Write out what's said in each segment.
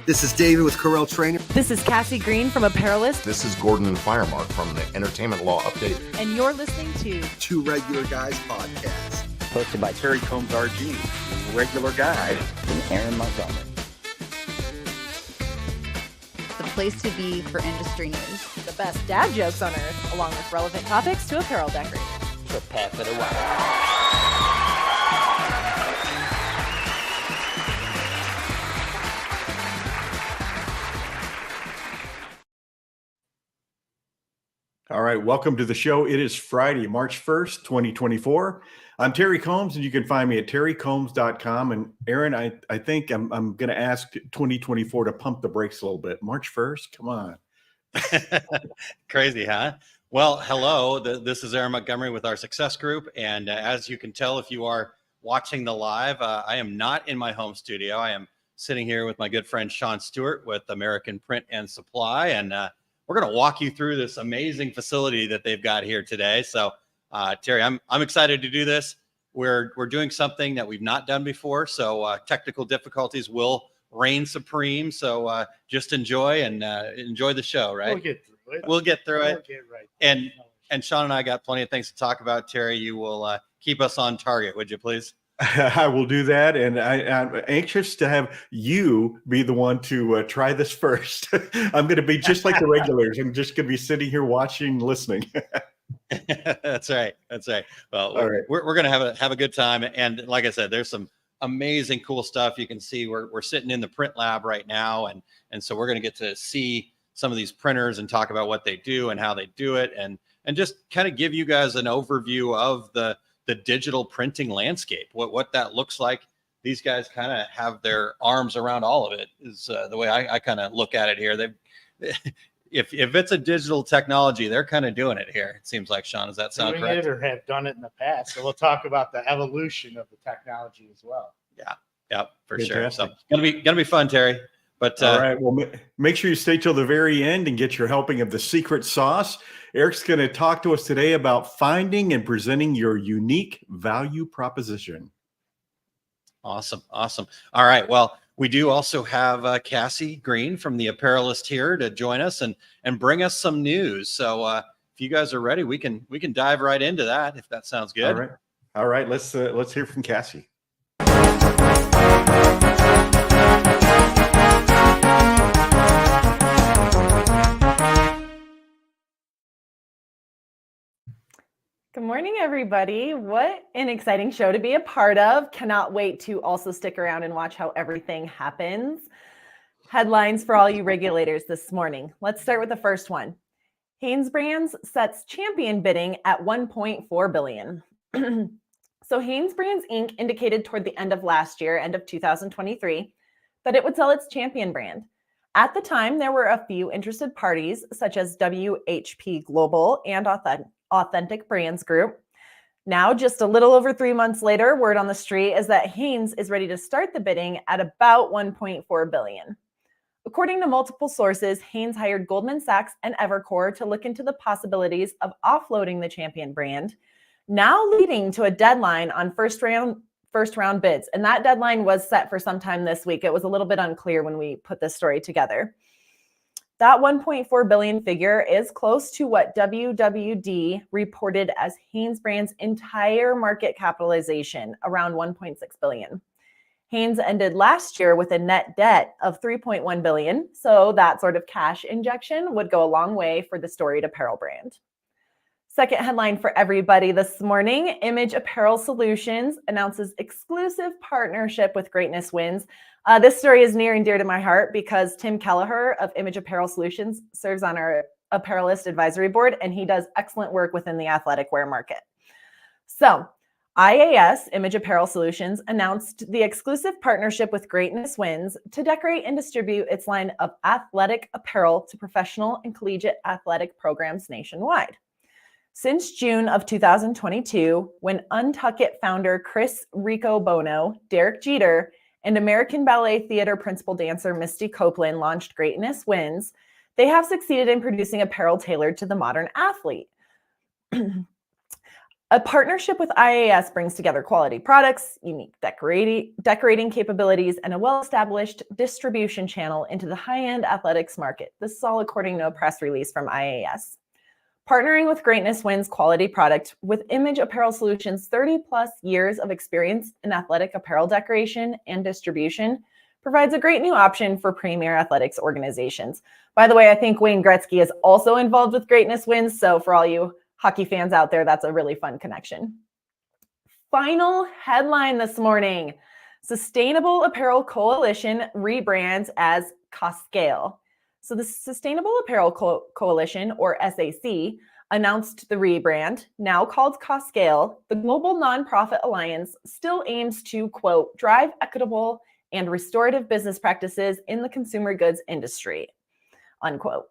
This is David with Corel Trainer. This is Cassie Green from Apparelist. This is Gordon and Firemark from the Entertainment Law Update. And you're listening to Two Regular Guys podcast. Hosted by Terry Combs RG, Regular Guy, and Aaron Montgomery. The place to be for industry news. The best dad jokes on earth, along with relevant topics to apparel decorators. Prepare for the wild. All right, welcome to the show. It is Friday, March 1st, 2024. I'm Terry Combs, and you can find me at terrycombs.com. And Aaron, I think I'm going to ask 2024 to pump the brakes a little bit. March 1st, come on. Crazy, huh? Well, hello. This is Aaron Montgomery with our Success Group. And as you can tell, if you are watching the live, I am not in my home studio. I am sitting here with my good friend Sean Stewart with American Print and Supply. And we're going to walk you through this amazing facility that they've got here today. So, Terry, I'm excited to do this. We're doing something that we've not done before. So technical difficulties will reign supreme. So just enjoy and enjoy the show, right? We'll get through it. And Sean and I got plenty of things to talk about. Terry, you will keep us on target, would you please? I will do that, and I'm anxious to have you be the one to try this first. I'm going to be just like the regulars. I'm just going to be sitting here watching, listening. That's right. Well, All right. we're going to have a good time, and like I said, there's some amazing, cool stuff. You can see we're sitting in the print lab right now, and so we're going to get to see some of these printers and talk about what they do and how they do it, and just kind of give you guys an overview of the digital printing landscape, what that looks like. These guys kind of have their arms around all of it, is the way I kind of look at it here. If it's a digital technology, they're kind of doing it here. It seems like, Sean, does that sound doing correct? it or have done it in the past. So we'll talk about the evolution of the technology as well. Yeah, for sure. Fantastic. So gonna be fun, Terry. But all right, well, make sure you stay till the very end and get your helping of the secret sauce. Eric's going to talk to us today about finding and presenting your unique value proposition. Awesome. All right. Well, we do also have Cassie Green from the Apparelist here to join us and bring us some news. So if you guys are ready, we can dive right into that, if that sounds good. All right. Let's hear from Cassie. Good morning, everybody. What an exciting show to be a part of. Cannot wait to also stick around and watch how everything happens. Headlines for all you regulators this morning. Let's start with the first one. Hanesbrands sets champion bidding at $1.4 billion. So Hanesbrands Inc. indicated toward the end of last year, end of 2023, that it would sell its champion brand. At the time, there were a few interested parties, such as WHP Global and Authentic Brands Group. Now, just a little over 3 months later, word on the street is that Hanes is ready to start the bidding at about $1.4 billion. According to multiple sources, Hanes hired Goldman Sachs and Evercore to look into the possibilities of offloading the champion brand, now leading to a deadline on first round bids. And that deadline was set for sometime this week. It was a little bit unclear when we put this story together. That $1.4 billion figure is close to what WWD reported as Hanesbrands' entire market capitalization, around $1.6 billion. Hanes ended last year with a net debt of $3.1 billion, so that sort of cash injection would go a long way for the storied apparel brand. Second headline for everybody this morning, Image Apparel Solutions announces exclusive partnership with Greatness Wins. This story is near and dear to my heart because Tim Kelleher of Image Apparel Solutions serves on our Apparelist Advisory Board, and he does excellent work within the athletic wear market. So IAS, Image Apparel Solutions, announced the exclusive partnership with Greatness Wins to decorate and distribute its line of athletic apparel to professional and collegiate athletic programs nationwide. Since June of 2022, when Untuck It founder Chris Rico Bono, Derek Jeter, and American Ballet Theater principal dancer Misty Copeland launched Greatness Wins, they have succeeded in producing apparel tailored to the modern athlete. A partnership with IAS brings together quality products, unique decorating capabilities, and a well-established distribution channel into the high-end athletics market. This is all according to a press release from IAS. Partnering with Greatness wins quality product with Image Apparel Solutions' 30-plus years of experience in athletic apparel decoration and distribution provides a great new option for premier athletics organizations. By the way, I think Wayne Gretzky is also involved with Greatness wins, so for all you hockey fans out there, that's a really fun connection. Final headline this morning. Sustainable Apparel Coalition rebrands as Coscale. So the Sustainable Apparel Coalition, or SAC, announced the rebrand, now called Coscale. The global nonprofit alliance still aims to, quote, drive equitable and restorative business practices in the consumer goods industry, unquote.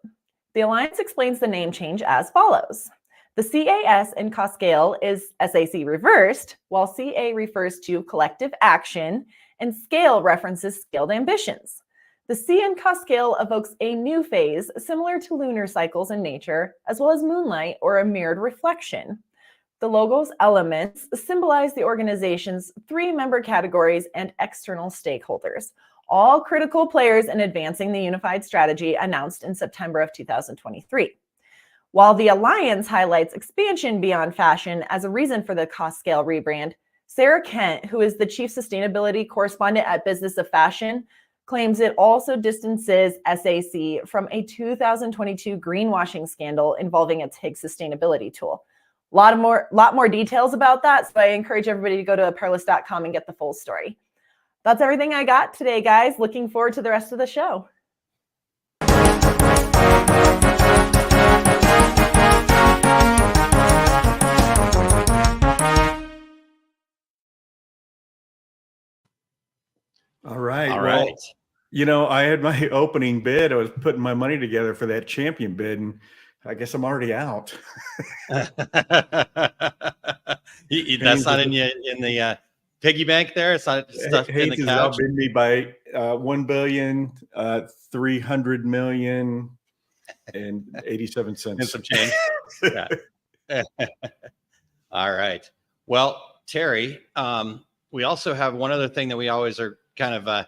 The alliance explains the name change as follows. The CAS in Coscale is SAC reversed, while CA refers to collective action and scale references scaled ambitions. The C in Coscale evokes a new phase similar to lunar cycles in nature, as well as moonlight or a mirrored reflection. The logo's elements symbolize the organization's 3 member categories and external stakeholders, all critical players in advancing the unified strategy announced in September of 2023. While the alliance highlights expansion beyond fashion as a reason for the Coscale rebrand, Sarah Kent, who is the chief sustainability correspondent at Business of Fashion, claims it also distances SAC from a 2022 greenwashing scandal involving its Higgs sustainability tool. A lot more details about that, so I encourage everybody to go to apparelist.com and get the full story. That's everything I got today, guys. Looking forward to the rest of the show. All right. All Well, right. you know, I had my opening bid. I was putting my money together for that champion bid, and I guess I'm already out. That's not in the piggy bank there. It's not stuck in the Hayes has couch. outbid me by 1,300,000,000 and 87 And cents. some change. Yeah. All right. Well, Terry, we also have one other thing that we always are kind of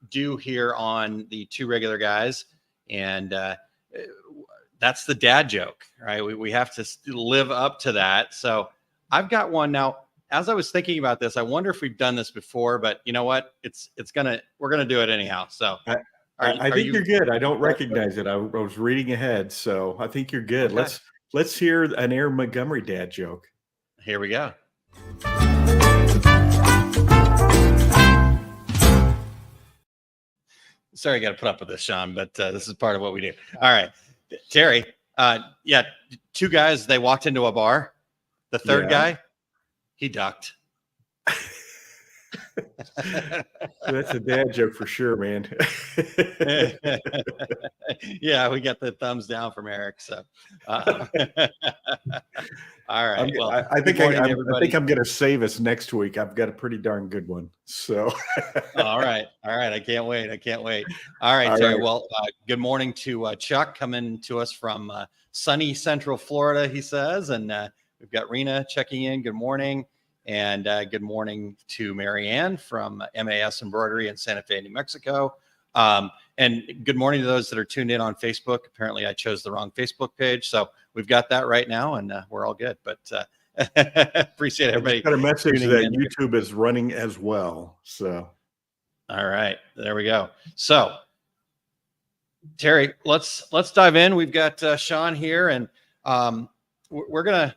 do here on the Two Regular Guys, and that's the dad joke, right? We have to live up to that. So I've got one now. As I was thinking about this, I wonder if we've done this before, but you know what? We're gonna do it anyhow. So I think you're good. I don't recognize it. I was reading ahead, so I think you're good. Okay. Let's hear an Aaron Montgomery dad joke. Here we go. Sorry, I got to put up with this, Sean, but this is part of what we do. All right, Terry. Yeah, 2 guys. They walked into a bar. The third guy, he ducked. That's a dad joke for sure, man. Yeah, we got the thumbs down from Eric. So, all right. Well, I think I'm going to save us next week. I've got a pretty darn good one. So, all right. I can't wait. All right, Terry. Right. Well, good morning to Chuck coming to us from sunny Central Florida, he says, and we've got Rena checking in. Good morning. And good morning to Marianne from MAS Embroidery in Santa Fe, New Mexico. And good morning to those that are tuned in on Facebook. Apparently, I chose the wrong Facebook page. So we've got that right now, and we're all good. But appreciate everybody. Got a message that YouTube is running as well. So, all right, there we go. So, Terry, let's dive in. We've got Sean here, and we're gonna.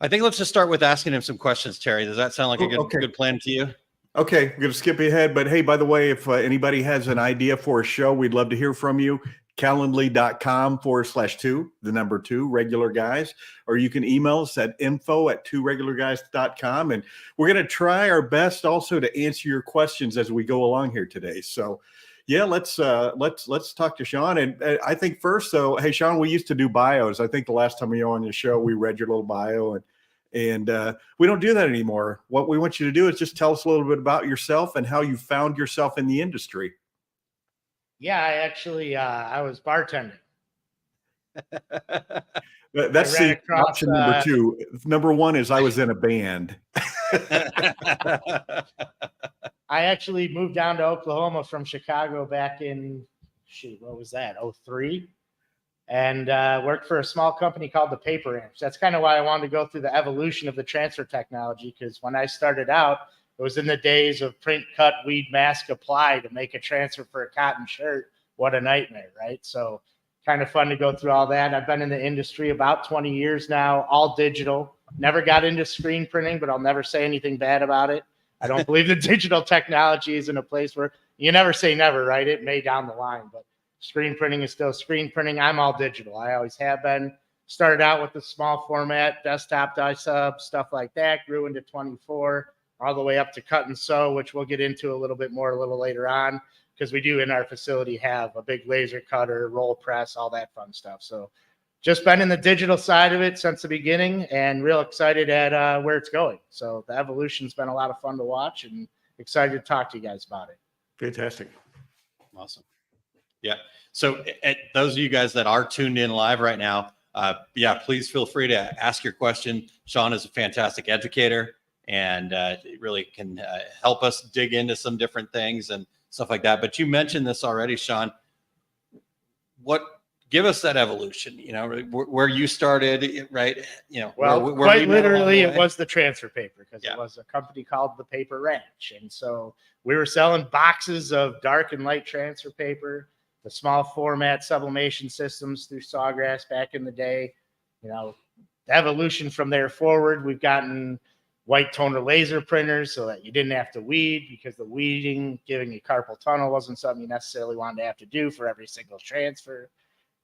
I think let's just start with asking him some questions, Terry. Does that sound like a good plan to you? Okay, we're going to skip ahead. But hey, by the way, if anybody has an idea for a show, we'd love to hear from you. Calendly.com/2 regular guys, or you can email us at info@tworegularguys.com. And we're going to try our best also to answer your questions as we go along here today. So yeah, let's talk to Sean. And I think first though, hey, Sean, we used to do bios. I think the last time you were on the show, we read your little bio, and we don't do that anymore. What we want you to do is just tell us a little bit about yourself and how you found yourself in the industry. Yeah, I actually I was bartending. That's ran the across, option number two. Number one is I was in a band. I actually moved down to Oklahoma from Chicago back in, what was that, 03? And worked for a small company called the Paper Ranch. That's kind of why I wanted to go through the evolution of the transfer technology, because when I started out, it was in the days of print, cut, weed, mask, apply to make a transfer for a cotton shirt. What a nightmare, right? So kind of fun to go through all that. I've been in the industry about 20 years now, all digital. Never got into screen printing, but I'll never say anything bad about it. I don't believe the digital technology is in a place where you never say never, right? It may down the line, but screen printing is still screen printing. I'm all digital. I always have been. Started out with the small format, desktop die sub, stuff like that, grew into 24, all the way up to cut and sew, which we'll get into a little bit more a little later on, because we do in our facility have a big laser cutter, roll press, all that fun stuff. So just been in the digital side of it since the beginning and real excited at where it's going. So the evolution's been a lot of fun to watch and excited to talk to you guys about it. Fantastic. Awesome. Yeah. So at those of you guys that are tuned in live right now, please feel free to ask your question. Sean is a fantastic educator and really can help us dig into some different things and stuff like that. But you mentioned this already, Sean. Give us that evolution, where you started, right? Well, where quite literally, it was the transfer paper, because it was a company called the Paper Ranch. And so we were selling boxes of dark and light transfer paper, the small format sublimation systems through Sawgrass back in the day. The evolution from there forward, we've gotten white toner laser printers so that you didn't have to weed, because the weeding, giving you carpal tunnel wasn't something you necessarily wanted to have to do for every single transfer.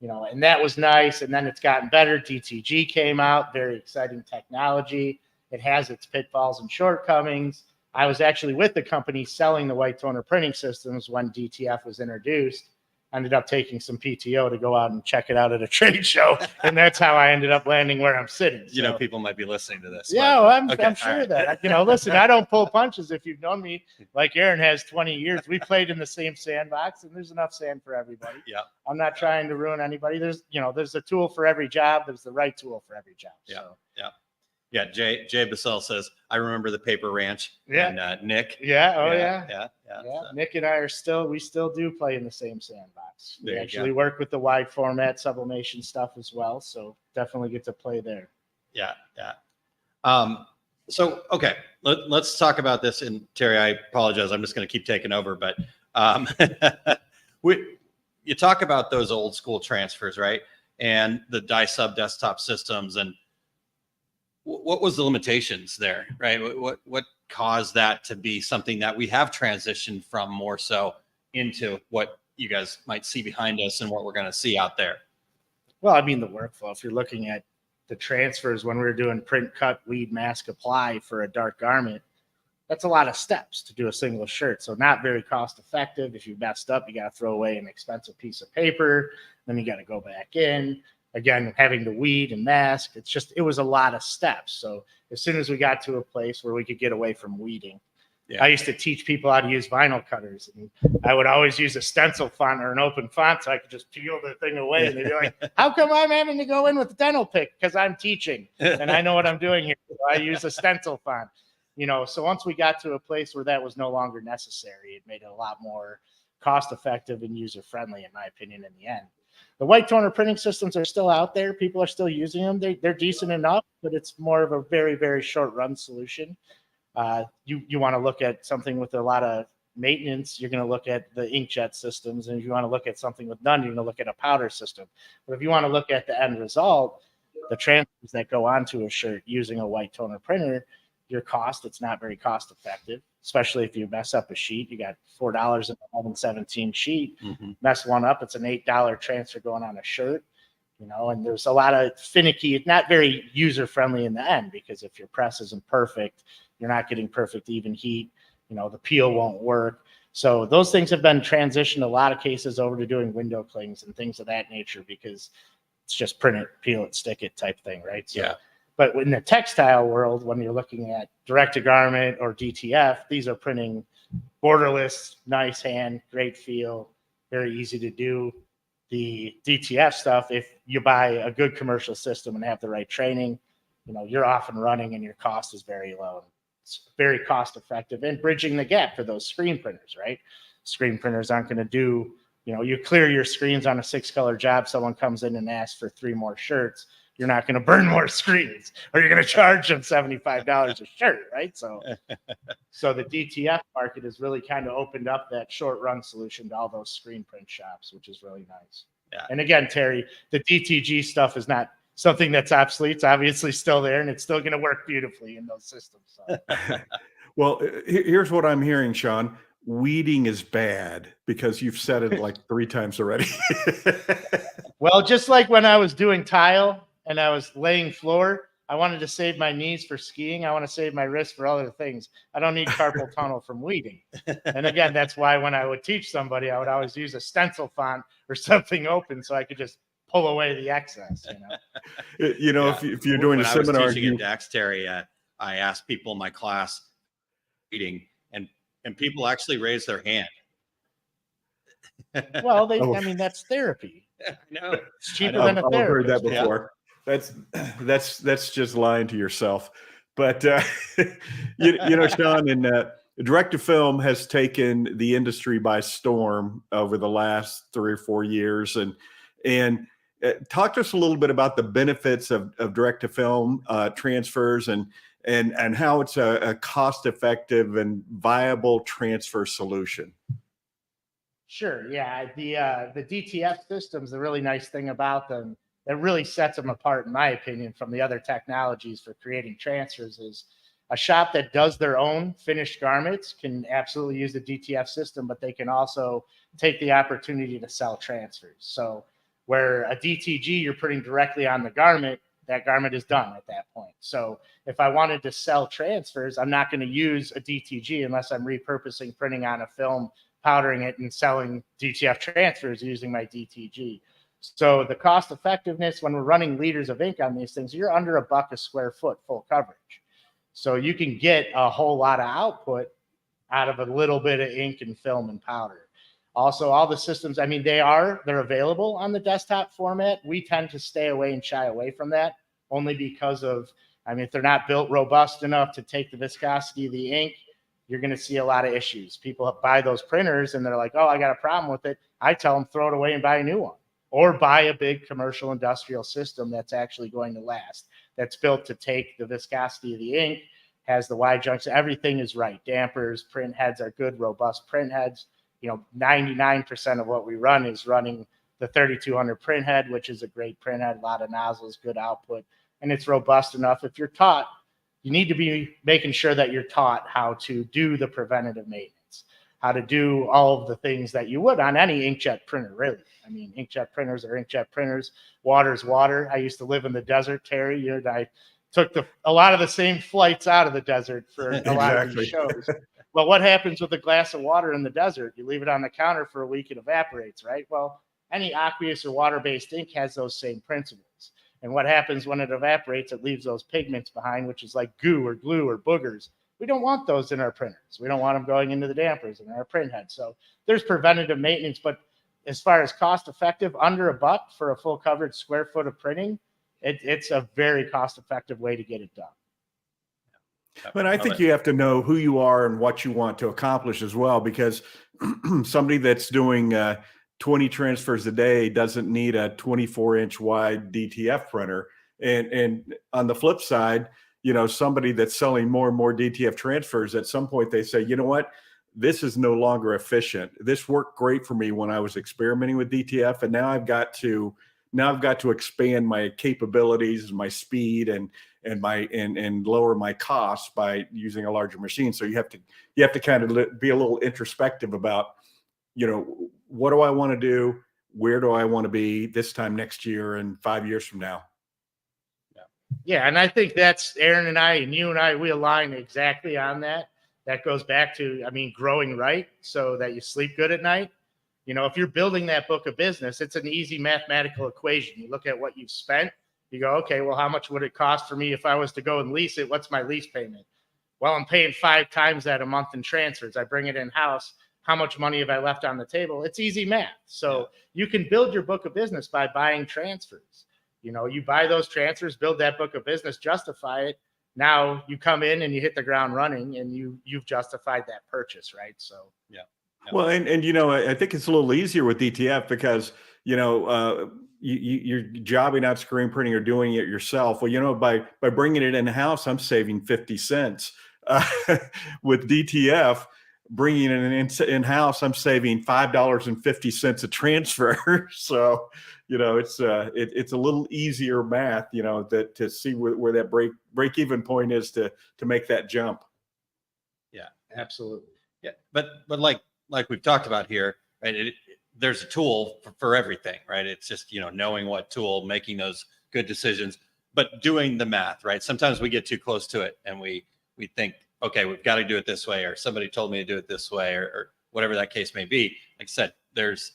And that was nice. And then it's gotten better. DTG came out, very exciting technology. It has its pitfalls and shortcomings. I was actually with the company selling the white toner printing systems when DTF was introduced. Ended up taking some PTO to go out and check it out at a trade show. And that's how I ended up landing where I'm sitting. So, people might be listening to this. Yeah, well, I'm sure that, listen, I don't pull punches. If you've known me, like Aaron has 20 years, we played in the same sandbox and there's enough sand for everybody. Yeah. I'm not trying to ruin anybody. There's a tool for every job. There's the right tool for every job. Yeah. So. Yeah. Yeah. Jay Bassell says, I remember the Paper Ranch. Yeah. And Nick. Yeah. Oh, yeah. So. Nick and I we still do play in the same sandbox. We actually go. work with the wide format sublimation stuff as well. So definitely get to play there. Yeah. So, okay, let's talk about this. And Terry, I apologize. I'm just going to keep taking over, but you talk about those old school transfers, right? And the die sub desktop systems, and what was the limitations there, right? What caused that to be something that we have transitioned from more so into what you guys might see behind us and what we're going to see out there? Well, I mean, the workflow, if you're looking at the transfers when we were doing print, cut, weed, mask, apply for a dark garment, that's a lot of steps to do a single shirt. So not very cost effective. If you messed up, you got to throw away an expensive piece of paper. Then you got to go back in. Again, having to weed and mask, it was a lot of steps. So as soon as we got to a place where we could get away from weeding, I used to teach people how to use vinyl cutters. And I would always use a stencil font or an open font so I could just peel the thing away. And they'd be like, how come I'm having to go in with a dental pick? Because I'm teaching and I know what I'm doing here. So I use a stencil font. So once we got to a place where that was no longer necessary, it made it a lot more cost effective and user friendly, in my opinion, in the end. The white toner printing systems are still out there. People are still using them. They're decent enough, but it's more of a very, very short run solution. You want to look at something with a lot of maintenance, you're going to look at the inkjet systems. And if you want to look at something with none, you're going to look at a powder system. But if you want to look at the end result, the transfers that go onto a shirt using a white toner printer, it's not very cost effective, especially if you mess up a sheet. You got $4 in a 11/17 sheet, mess one up, it's an $8 transfer going on a shirt, and there's a lot of finicky. It's not very user friendly in the end, because if your press isn't perfect, you're not getting perfect even heat, the peel won't work. So those things have been transitioned a lot of cases over to doing window clings and things of that nature, because it's just print it, peel it, stick it type thing, right? So, but in the textile world, when you're looking at direct-to-garment or DTF, these are printing borderless, nice hand, great feel, very easy to do. The DTF stuff, if you buy a good commercial system and have the right training, you're off and running and your cost is very low. It's very cost effective and bridging the gap for those screen printers, right? Screen printers aren't going to do, you clear your screens on a 6-color job. Someone comes in and asks for 3 more shirts. You're not going to burn more screens, or you're going to charge them $75 a shirt, right? So the DTF market has really kind of opened up that short run solution to all those screen print shops, which is really nice. Yeah. And again, Terry, the DTG stuff is not something that's obsolete. It's obviously still there, and it's still going to work beautifully in those systems. So. Well, here's what I'm hearing, Sean. Weeding is bad, because you've said it like 3 times already. Well, just like when I was doing tile and I was laying floor, I wanted to save my knees for skiing. I want to save my wrist for other things. I don't need carpal tunnel from weeding. And again, that's why when I would teach somebody, I would always use a stencil font or something open so I could just pull away the excess. If you're doing when a I was seminar, teaching at Dax, Terry, I asked people in my class reading, and people actually raised their hand. Well, that's therapy. I know. It's cheaper than a I've heard therapist. that before. That's just lying to yourself. But Sean, and direct to film has taken the industry by storm over the last 3 or 4 years, and talk to us a little bit about the benefits of direct to film transfers and how it's a cost effective and viable transfer solution. Sure. Yeah. The DTF systems, the really nice thing about them that really sets them apart, in my opinion, from the other technologies for creating transfers is a shop that does their own finished garments can absolutely use the DTF system, but they can also take the opportunity to sell transfers. So where a DTG, you're putting directly on the garment, that garment is done at that point. So if I wanted to sell transfers, I'm not going to use a DTG unless I'm repurposing, printing on a film, powdering it, and selling DTF transfers using my DTG. So the cost effectiveness when we're running liters of ink on these things, you're under $1 a square foot full coverage. So you can get a whole lot of output out of a little bit of ink and film and powder. Also, all the systems, they're available on the desktop format. We tend to stay away and shy away from that only because of, if they're not built robust enough to take the viscosity of the ink, you're going to see a lot of issues. People buy those printers and they're like, oh, I got a problem with it. I tell them, throw it away and buy a new one, or buy a big commercial industrial system that's actually going to last, that's built to take the viscosity of the ink, has the wide junction, everything is right. Dampers, print heads are good, robust print heads. 99% of what we run is running the 3200 print head, which is a great print head, a lot of nozzles, good output, and it's robust enough. If you're taught, you need to be making sure that you're taught how to do the preventative maintenance, how to do all of the things that you would on any inkjet printer, really. Inkjet printers are inkjet printers. Water is water. I used to live in the desert, Terry. I took a lot of the same flights out of the desert for a lot of these shows. Well, what happens with a glass of water in the desert? You leave it on the counter for a week, it evaporates, right? Well, any aqueous or water-based ink has those same principles. And what happens when it evaporates? It leaves those pigments behind, which is like goo or glue or boogers. We don't want those in our printers. We don't want them going into the dampers in our print head. So there's preventative maintenance, but as far as cost effective, under $1 for a full coverage square foot of printing, it's a very cost effective way to get it done. But I think you have to know who you are and what you want to accomplish as well, because somebody that's doing 20 transfers a day doesn't need a 24-inch wide DTF printer. And on the flip side, somebody that's selling more and more DTF transfers, at some point they say, you know what, this is no longer efficient. This worked great for me when I was experimenting with DTF, and now I've got to expand my capabilities, my speed, and lower my costs by using a larger machine. So you have to kind of be a little introspective about, what do I want to do? Where do I want to be this time next year and 5 years from now? Yeah. And I think that's Aaron and I, and you and I, we align exactly on that. That goes back to, growing right so that you sleep good at night. If you're building that book of business, it's an easy mathematical equation. You look at what you've spent, you go, okay, well, how much would it cost for me if I was to go and lease it? What's my lease payment? Well, I'm paying 5 times that a month in transfers. I bring it in house. how much money have I left on the table? It's easy math. So you can build your book of business by buying transfers. You buy those transfers, build that book of business, justify it. Now you come in and you hit the ground running, and you've justified that purchase, right? So Well, and I think it's a little easier with DTF because you're jobbing out screen printing or doing it yourself. Well, by bringing it in house, I'm saving 50 cents. With DTF, bringing it in house, I'm saving $5.50 a transfer. So it's a little easier math, that to see where that break even point is to make that jump. Yeah, absolutely. Yeah, but like we've talked about here, right? There's a tool for everything, right? It's just knowing what tool, making those good decisions, but doing the math, right? Sometimes we get too close to it and we think, okay, we've got to do it this way, or somebody told me to do it this way, or whatever that case may be. Like I said, there's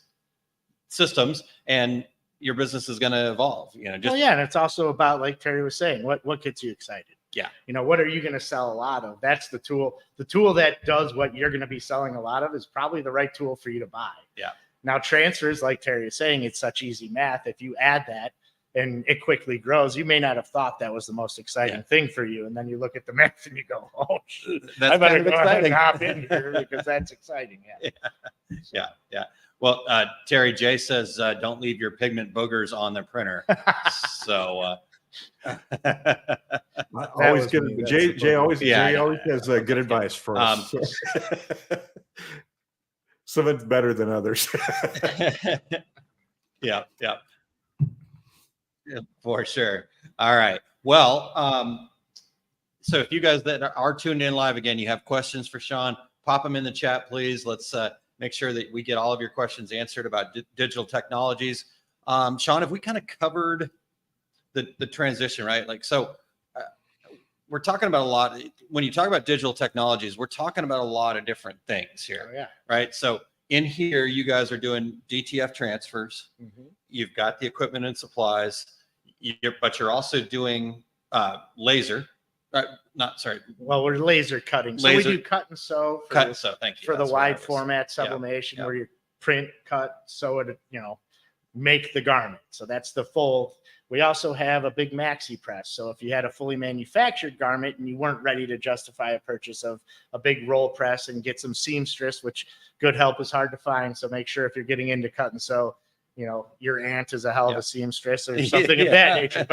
systems, and your business is going to evolve. And it's also about, like Terry was saying, what gets you excited. Yeah. What are you going to sell a lot of? That's the tool. The tool that does what you're going to be selling a lot of is probably the right tool for you to buy. Yeah. Now, transfers, like Terry is saying, it's such easy math. If you add that and it quickly grows, you may not have thought that was the most exciting thing for you. And then you look at the math and you go, oh, that's I better kind of go ahead and exciting. hop in here because that's exciting. Yeah. Well, Terry J says, don't leave your pigment boogers on the printer. So always good. Jay always has good advice for us. Some of it's better than others. Yeah, for sure. All right. Well, so if you guys that are tuned in live again, you have questions for Sean, pop them in the chat, please. Let's make sure that we get all of your questions answered about digital technologies. Sean, have we kind of covered the transition, right? We're talking about a lot. When you talk about digital technologies, we're talking about a lot of different things here. Oh, yeah. Right. So in here, you guys are doing DTF transfers. Mm-hmm. You've got the equipment and supplies, but you're also doing laser. Well, we're laser cutting. So we do cut and sew. Thank you. For the wide format sublimation, where you print, cut, sew it, make the garment. So that's the full. We also have a big maxi press. So if you had a fully manufactured garment and you weren't ready to justify a purchase of a big roll press and get some seamstress, which good help is hard to find. So make sure if you're getting into cut and sew, your aunt is a hell of a seamstress or something of that nature.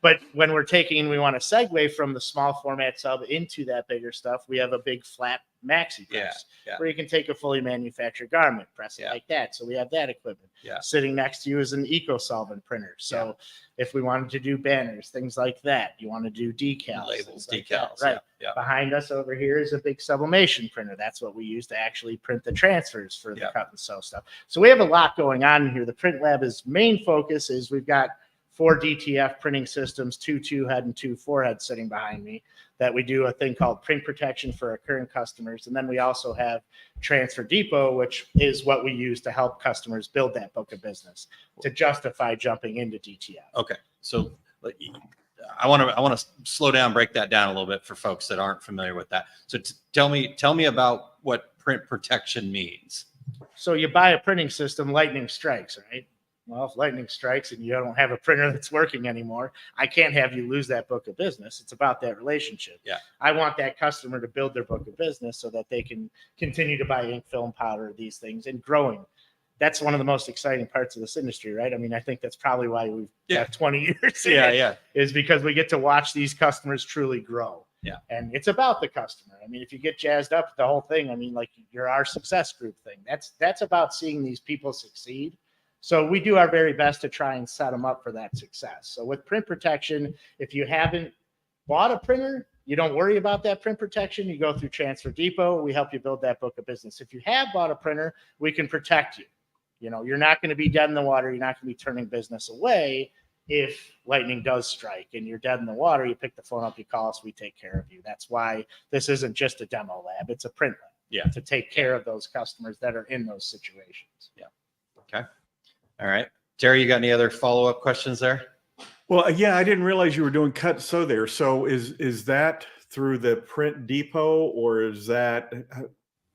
But when we want to segue from the small format sub into that bigger stuff, we have a big flat maxi press where you can take a fully manufactured garment, press it like that. So we have that equipment. Sitting next to you is an eco-solvent printer. So if we wanted to do banners, things like that, you want to do decals, labels, decals, right? Behind us over here is a big sublimation printer. That's what we use to actually print the transfers for the cut and sew stuff. So we have a lot going on here. The Print Lab's main focus is we've got 4 DTF printing systems, 2 2-head and 2 4-head sitting behind me, that we do a thing called print protection for our current customers. And then we also have Transfer Depot, which is what we use to help customers build that book of business to justify jumping into DTF. Okay. So I want to slow down, break that down a little bit for folks that aren't familiar with that. So tell me about what print protection means. So you buy a printing system, lightning strikes, right? Well, if lightning strikes and you don't have a printer that's working anymore, I can't have you lose that book of business. It's about that relationship. Yeah. I want that customer to build their book of business so that they can continue to buy ink, film, powder, these things, and growing. That's one of the most exciting parts of this industry, right? I mean, I think that's probably why we've got 20 years in is because we get to watch these customers truly grow. Yeah. And it's about the customer. I mean, if you get jazzed up with the whole thing, I mean, like you're our success group thing. That's about seeing these people succeed. So we do our very best to try and set them up for that success. So with print protection, if you haven't bought a printer, you don't worry about that print protection. You go through Transfer Depot. We help you build that book of business. If you have bought a printer, we can protect you. You're not going to be dead in the water. You're not going to be turning business away if lightning does strike and you're dead in the water. You pick the phone up, you call us, we take care of you. That's why this isn't just a demo lab. It's a print lab. Yeah. To take care of those customers that are in those situations. Yeah. Okay. All right. Terry, you got any other follow-up questions there? Well, I didn't realize you were doing cut sew there. So is that through the Print Depot, or is that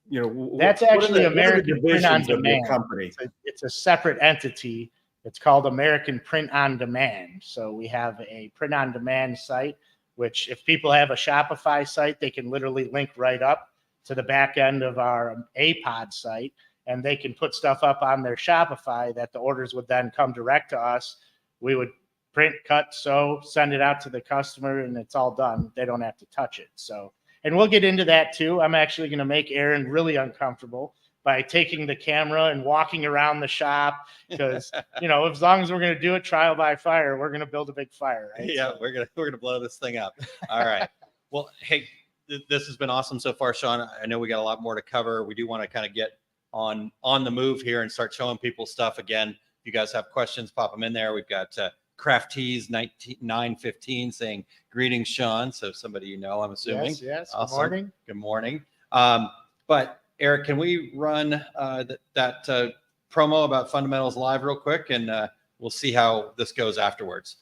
That's what are actually the American Print on divisions of your Demand. company? It's a separate entity. It's called American Print on Demand. So we have a print on demand site, which if people have a Shopify site, they can literally link right up to the back end of our APOD site, and they can put stuff up on their Shopify that the orders would then come direct to us. We would print, cut, sew, send it out to the customer, and it's all done. They don't have to touch it. So, and we'll get into that too. I'm actually going to make Aaron really uncomfortable by taking the camera and walking around the shop because, as long as we're going to do it trial by fire, we're going to build a big fire, right? Yeah, So, we're gonna blow this thing up. All right. Well, hey, this has been awesome so far, Sean. I know we got a lot more to cover. We do want to kind of get on the move here and start showing people stuff again. If you guys have questions, pop them in there. We've got Craft Tees 915 saying greetings, Sean. So somebody I'm assuming. Yes. Awesome. Good morning. Good morning. But Eric, can we run that promo about Fundamentals Live real quick, and we'll see how this goes afterwards.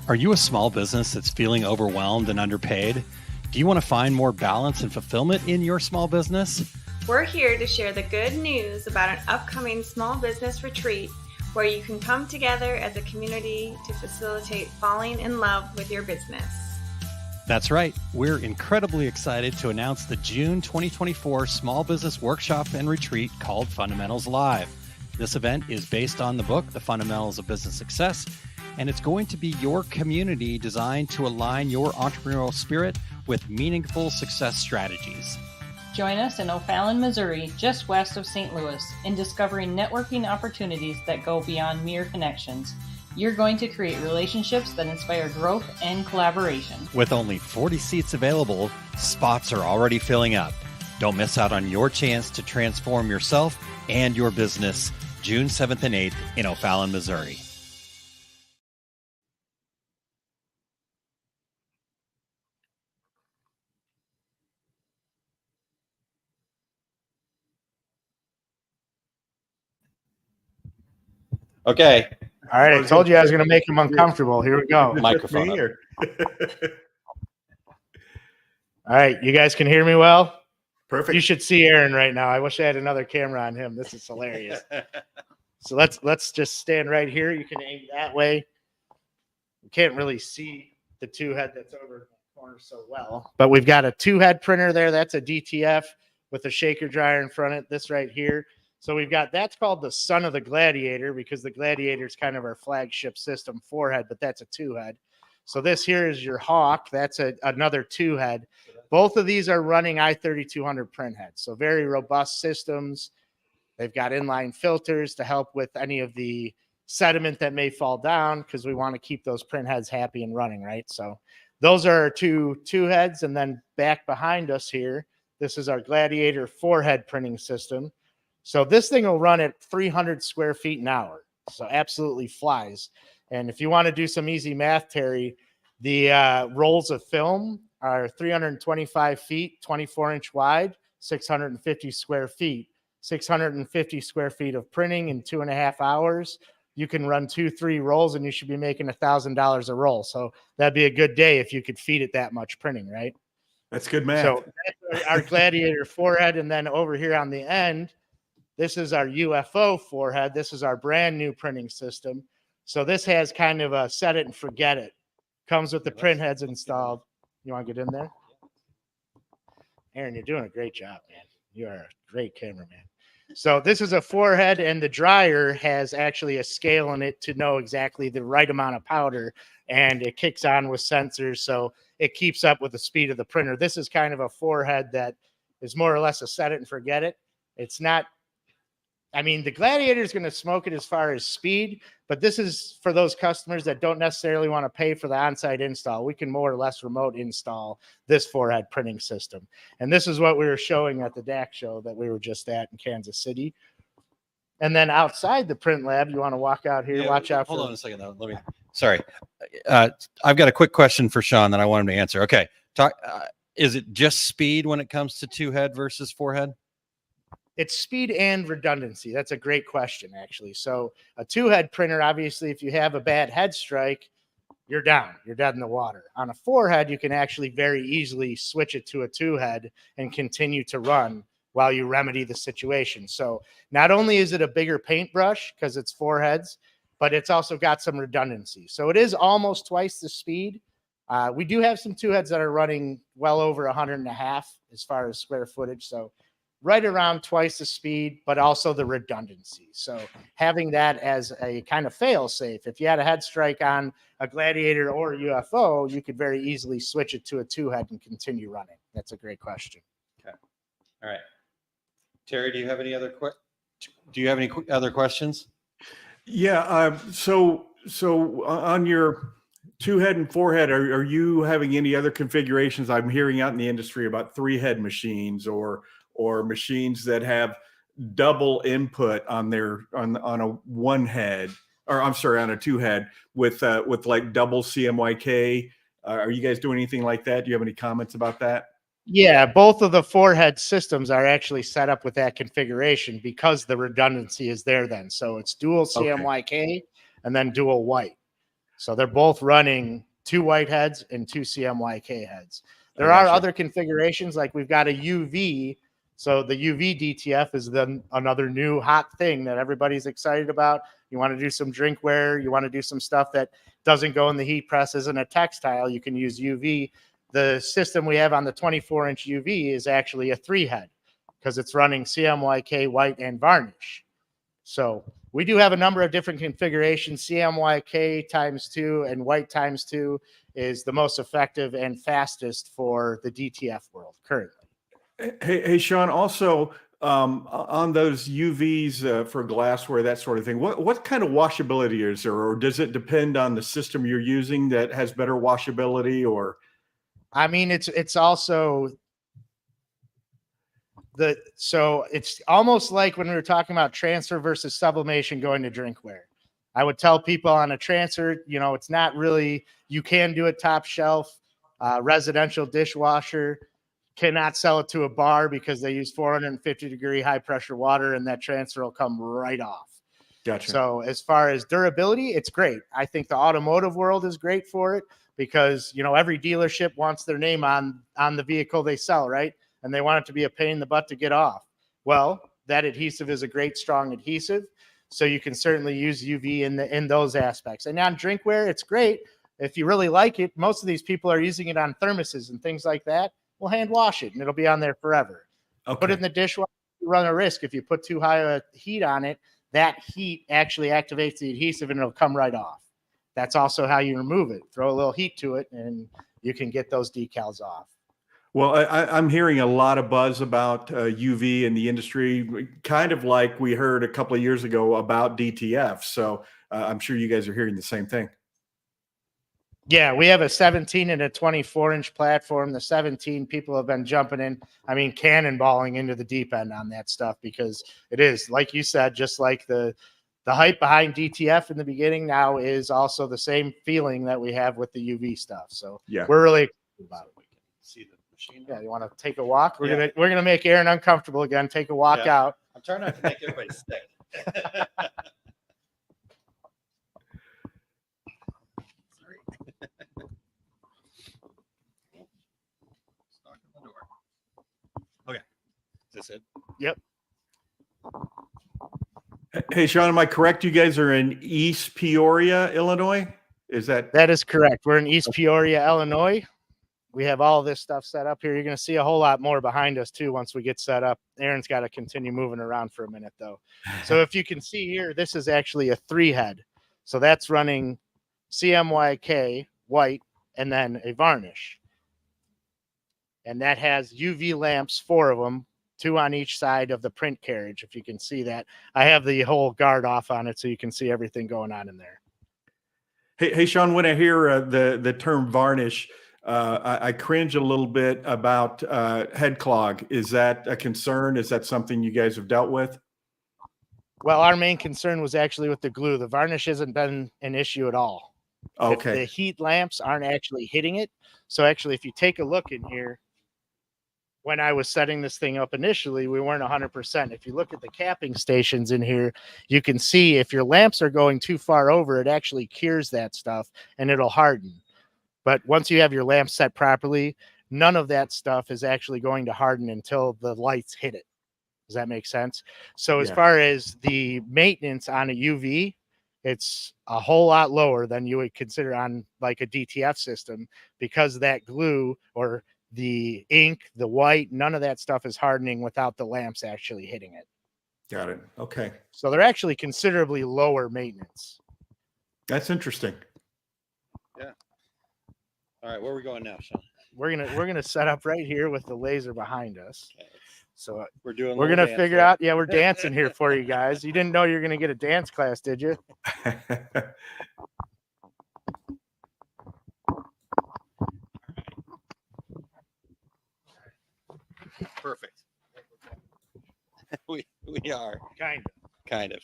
Are you a small business that's feeling overwhelmed and underpaid? Do you want to find more balance and fulfillment in your small business? We're here to share the good news about an upcoming small business retreat where you can come together as a community to facilitate falling in love with your business. That's right. We're incredibly excited to announce the June 2024 Small Business Workshop and Retreat called Fundamentals Live. This event is based on the book, The Fundamentals of Business Success, and it's going to be your community designed to align your entrepreneurial spirit with meaningful success strategies. Join us in O'Fallon, Missouri, just west of St. Louis, in discovering networking opportunities that go beyond mere connections. You're going to create relationships that inspire growth and collaboration. With only 40 seats available, spots are already filling up. Don't miss out on your chance to transform yourself and your business June 7th and 8th in O'Fallon, Missouri. Okay. All right. I told you I was going to make him uncomfortable. Here we go. Microphone up. All right. You guys can hear me well? Perfect. You should see Aaron right now. I wish I had another camera on him. This is hilarious. So let's just stand right here. You can aim that way. You can't really see the two head that's over in the corner so well. But we've got a two head printer there. That's a DTF with a shaker dryer in front of it. This right here. So we've got, that's called the Son of the Gladiator because the Gladiator is kind of our flagship system four-head, but that's a two-head. So this here is your Hawk. That's another two-head. Both of these are running i3200 print heads. So very robust systems. They've got inline filters to help with any of the sediment that may fall down because we want to keep those print heads happy and running, right? So those are our two heads. And then back behind us here, this is our Gladiator four-head printing system. So this thing will run at 300 square feet an hour. So absolutely flies. And if you want to do some easy math, Terry, the rolls of film are 325 feet, 24-inch wide, 650 square feet. 650 square feet of printing in 2.5 hours. You can run 2-3 rolls and you should be making $1,000 a roll. So that'd be a good day if you could feed it that much printing, right? That's good math. So that's our Gladiator forehead. And then over here on the end, this is our UFO forehead. This is our brand new printing system. So this has kind of a set it and forget it. Comes with the print heads installed. You want to get in there? Aaron, you're doing a great job, man. You are a great cameraman. So this is a forehead, and the dryer has actually a scale in it to know exactly the right amount of powder, and it kicks on with sensors, so it keeps up with the speed of the printer. This is kind of a forehead that is more or less a set it and forget it. It's not, I mean, the Gladiator is going to smoke it as far as speed, but this is for those customers that don't necessarily want to pay for the on-site install. We can more or less remote install this forehead printing system. And this is what we were showing at the DAC show that we were just at in Kansas City. And then outside the print lab, you want to walk out here, watch out. Hold on a second, though. Sorry. I've got a quick question for Sean that I want him to answer. Okay. Is it just speed when it comes to two-head versus four-head? It's speed and redundancy. That's a great question, actually. So a two-head printer, obviously, if you have a bad head strike, you're down. You're dead in the water. On a 4-head, you can actually very easily switch it to a 2-head and continue to run while you remedy the situation. So not only is it a bigger paintbrush because it's 4 heads, but it's also got some redundancy. So it is almost twice the speed. We do have some 2-heads that are running well over 100.5 as far as square footage. So right around twice the speed, but also the redundancy. So having that as a kind of fail safe, if you had a head strike on a Gladiator or a UFO, you could very easily switch it to a 2-head and continue running. That's a great question. Okay. All right. Terry, do you have any other other questions? Yeah. So on your 2-head and 4-head, are you having any other configurations? I'm hearing out in the industry about 3-head machines or machines that have double input on a 1-head, or I'm sorry, on a 2-head with like double CMYK. Are you guys doing anything like that? Do you have any comments about that? Yeah, both of the 4-head systems are actually set up with that configuration because the redundancy is there then. So it's dual CMYK and then dual white. So they're both running 2 white heads and 2 CMYK heads. There are other configurations, like we've got a UV. So the UV DTF is then another new hot thing that everybody's excited about. You want to do some drinkware, you want to do some stuff that doesn't go in the heat press, isn't a textile, you can use UV. The system we have on the 24-inch UV is actually a 3-head because it's running CMYK, white, and varnish. So we do have a number of different configurations. CMYK ×2 and white ×2 is the most effective and fastest for the DTF world currently. Hey, Sean, also on those UVs for glassware, that sort of thing, what kind of washability is there, or does it depend on the system you're using that has better washability? Or I mean, it's also so it's almost like when we were talking about transfer versus sublimation going to drinkware. I would tell people on a transfer, it's not really, you can do it top shelf. Residential dishwasher cannot sell it to a bar because they use 450-degree high pressure water, and that transfer will come right off. Gotcha. So as far as durability, it's great. I think the automotive world is great for it because, every dealership wants their name on the vehicle they sell, right? And they want it to be a pain in the butt to get off. Well, that adhesive is a great, strong adhesive. So you can certainly use UV in those aspects. And on drinkware, it's great. If you really like it, most of these people are using it on thermoses and things like that. We'll hand wash it and it'll be on there forever. Okay. Put it in the dishwasher, you run a risk. If you put too high a heat on it, that heat actually activates the adhesive and it'll come right off. That's also how you remove it. Throw a little heat to it and you can get those decals off. Well, I'm hearing a lot of buzz about UV in the industry, kind of like we heard a couple of years ago about DTF. So I'm sure you guys are hearing the same thing. Yeah, we have a 17 and a 24-inch platform. The 17 people have been jumping in, cannonballing into the deep end on that stuff because it is, like you said, just like the hype behind DTF in the beginning now is also the same feeling that we have with the UV stuff. So yeah, we're really excited about it. See the machine. Yeah, you want to take a walk? We're gonna make Aaron uncomfortable again. Take a walk out. I'm trying not to make everybody sick. Sorry. Knock on the door. Okay. Is this it? Yep. Hey, Sean, am I correct? You guys are in East Peoria, Illinois? That is correct. We're in East Peoria, Illinois. We have all this stuff set up here. You're going to see a whole lot more behind us too once we get set up. Aaron's got to continue moving around for a minute though. So if you can see here, this is actually a 3-head. So that's running CMYK, white, and then a varnish. And that has UV lamps, 4 of them, 2 on each side of the print carriage, if you can see that. I have the whole guard off on it so you can see everything going on in there. Hey, Sean, when I hear the term varnish, I cringe a little bit about head clog. Is that a concern? Is that something you guys have dealt with? Well, our main concern was actually with the glue. The varnish hasn't been an issue at all. Okay. The heat lamps aren't actually hitting it. So actually, if you take a look in here, when I was setting this thing up initially, we weren't 100%. If you look at the capping stations in here, you can see if your lamps are going too far over, it actually cures that stuff and it'll harden. But once you have your lamps set properly, none of that stuff is actually going to harden until the lights hit it. Does that make sense? So as far as the maintenance on a UV, it's a whole lot lower than you would consider on like a DTF system, because that glue or the ink, the white, none of that stuff is hardening without the lamps actually hitting it. Got it. Okay. So they're actually considerably lower maintenance. That's interesting. Yeah. All right, where are we going now, Sean? We're gonna set up right here with the laser behind us. Okay. So We're gonna figure out. Yeah, we're dancing here for you guys. You didn't know you were gonna get a dance class, did you? Perfect. we are kind of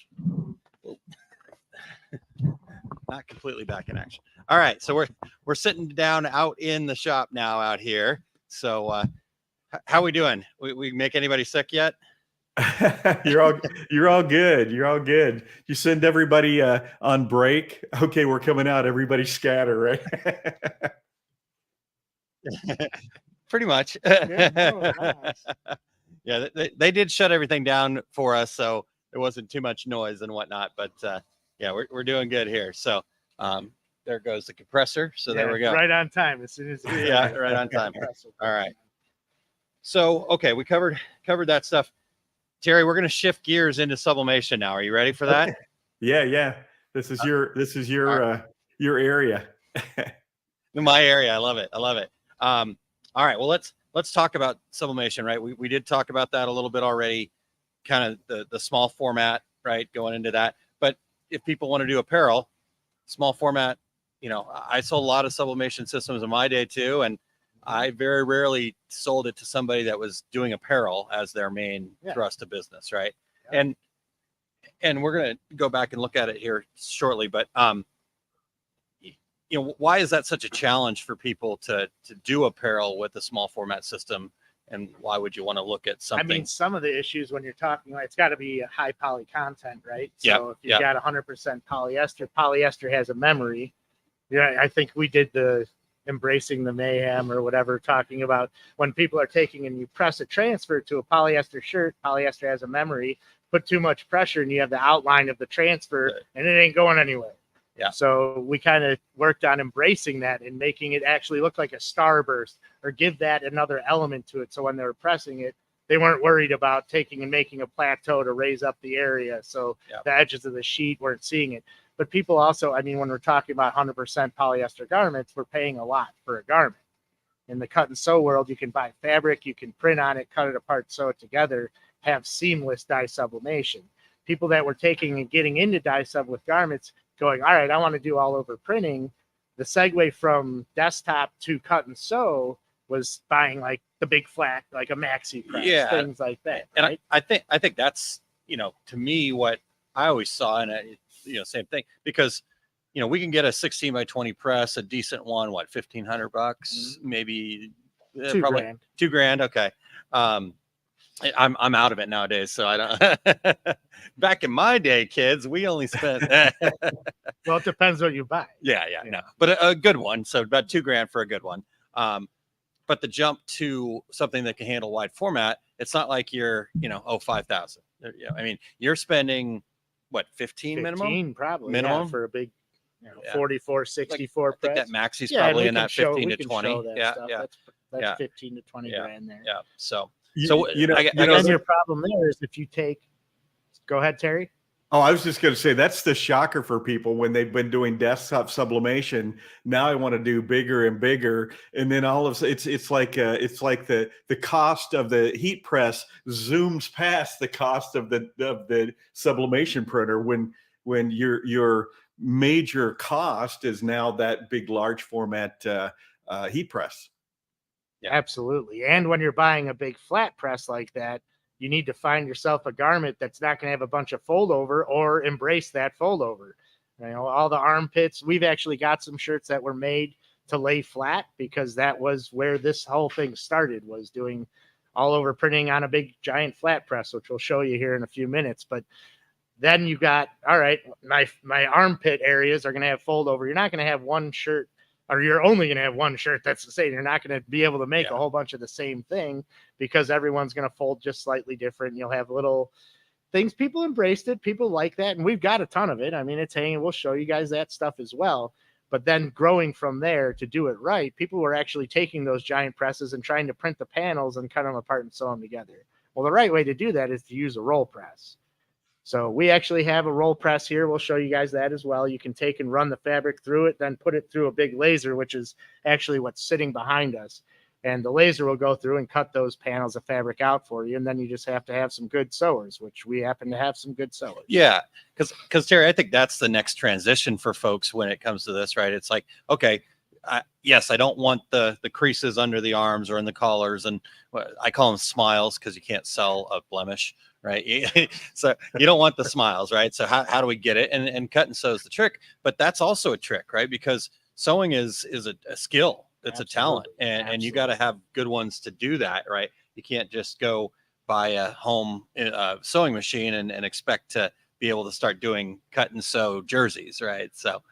not completely back in action. All right, so we're sitting down out in the shop now out here. So how we doing? We make anybody sick yet? You're all good. You're all good. You send everybody on break. Okay, we're coming out. Everybody scatter, right? Pretty much. Nice. Yeah, they did shut everything down for us, so there wasn't too much noise and whatnot. But yeah, we're doing good here. So there goes the compressor. So there we go. Right on time. As soon as yeah, right on time. All right. So okay, we covered that stuff. Terry, we're going to shift gears into sublimation now. Are you ready for that? Okay. Yeah. This is your area. My area. I love it. All right. Well, let's talk about sublimation, right? We did talk about that a little bit already, kind of the small format, right? Going into that. But if people want to do apparel, small format, I sold a lot of sublimation systems in my day too. And I very rarely sold it to somebody that was doing apparel as their main thrust of business, right? Yeah. And we're going to go back and look at it here shortly, but why is that such a challenge for people to do apparel with a small format system? And why would you want to look at something? I mean, some of the issues when you're talking, it's got to be a high poly content, right? So if you've got 100% polyester has a memory. Yeah, I think we did the embracing the mayhem or whatever, talking about when people are taking and you press a transfer to a polyester shirt, polyester has a memory, put too much pressure and you have the outline of the transfer and it ain't going anywhere. Yeah. So we kind of worked on embracing that and making it actually look like a starburst or give that another element to it. So when they were pressing it, they weren't worried about taking and making a plateau to raise up the area. So the edges of the sheet weren't seeing it. But people also, I mean, when we're talking about 100% polyester garments, we're paying a lot for a garment. In the cut and sew world, you can buy fabric, you can print on it, cut it apart, sew it together, have seamless dye sublimation. People that were taking and getting into dye sub with garments going, all right, I want to do all over printing. The segue from desktop to cut and sew was buying like the big flat, like a maxi press, things like that. And right? I think that's, to me, what I always saw, and same thing, because we can get a 16 by 20 press, a decent one, what, $1,500, maybe probably $2,000. $2,000. Okay. I'm out of it nowadays, so I don't. Back in my day, kids, we only spent. Well, it depends what you buy. Yeah, no, but a good one. So about $2,000 for a good one. But the jump to something that can handle wide format, it's not like you're, 5,000. I mean, you're spending what, 15 minimum? Probably minimum for a big, 44, 64 I think that maxi's probably in that 15 to 20. That's 15 to 20 grand there. Yeah. So I guess your problem there is if you take. Go ahead, Terry. Oh, I was just going to say that's the shocker for people when they've been doing desktop sublimation. Now I want to do bigger and bigger, and then all of it's like the cost of the heat press zooms past the cost of the sublimation printer when your major cost is now that big large format heat press. Yeah, absolutely. And when you're buying a big flat press like that, you need to find yourself a garment that's not going to have a bunch of fold over or embrace that fold over. All the armpits, we've actually got some shirts that were made to lay flat because that was where this whole thing started, was doing all over printing on a big giant flat press, which we'll show you here in a few minutes. But then you got, all right, my armpit areas are going to have fold over. You're not going to have one shirt, or you're only going to have one shirt that's the same. You're not going to be able to make a whole bunch of the same thing because everyone's going to fold just slightly different. You'll have little things. People embraced it. People like that. And we've got a ton of it. I mean, it's hanging. We'll show you guys that stuff as well. But then growing from there to do it right, people were actually taking those giant presses and trying to print the panels and cut them apart and sew them together. Well, the right way to do that is to use a roll press. So we actually have a roll press here. We'll show you guys that as well. You can take and run the fabric through it, then put it through a big laser, which is actually what's sitting behind us. And the laser will go through and cut those panels of fabric out for you. And then you just have to have some good sewers, which we happen to have some good sewers. Yeah, because Terry, I think that's the next transition for folks when it comes to this, right? It's like, okay, yes, I don't want the creases under the arms or in the collars. And I call them smiles because you can't sell a blemish. Right. So you don't want the smiles, right? So how do we get it? And cut and sew is the trick, but that's also a trick, right? Because sewing is a skill. It's a talent, and you got to have good ones to do that, right? You can't just go buy a home sewing machine and expect to be able to start doing cut and sew jerseys, right? So,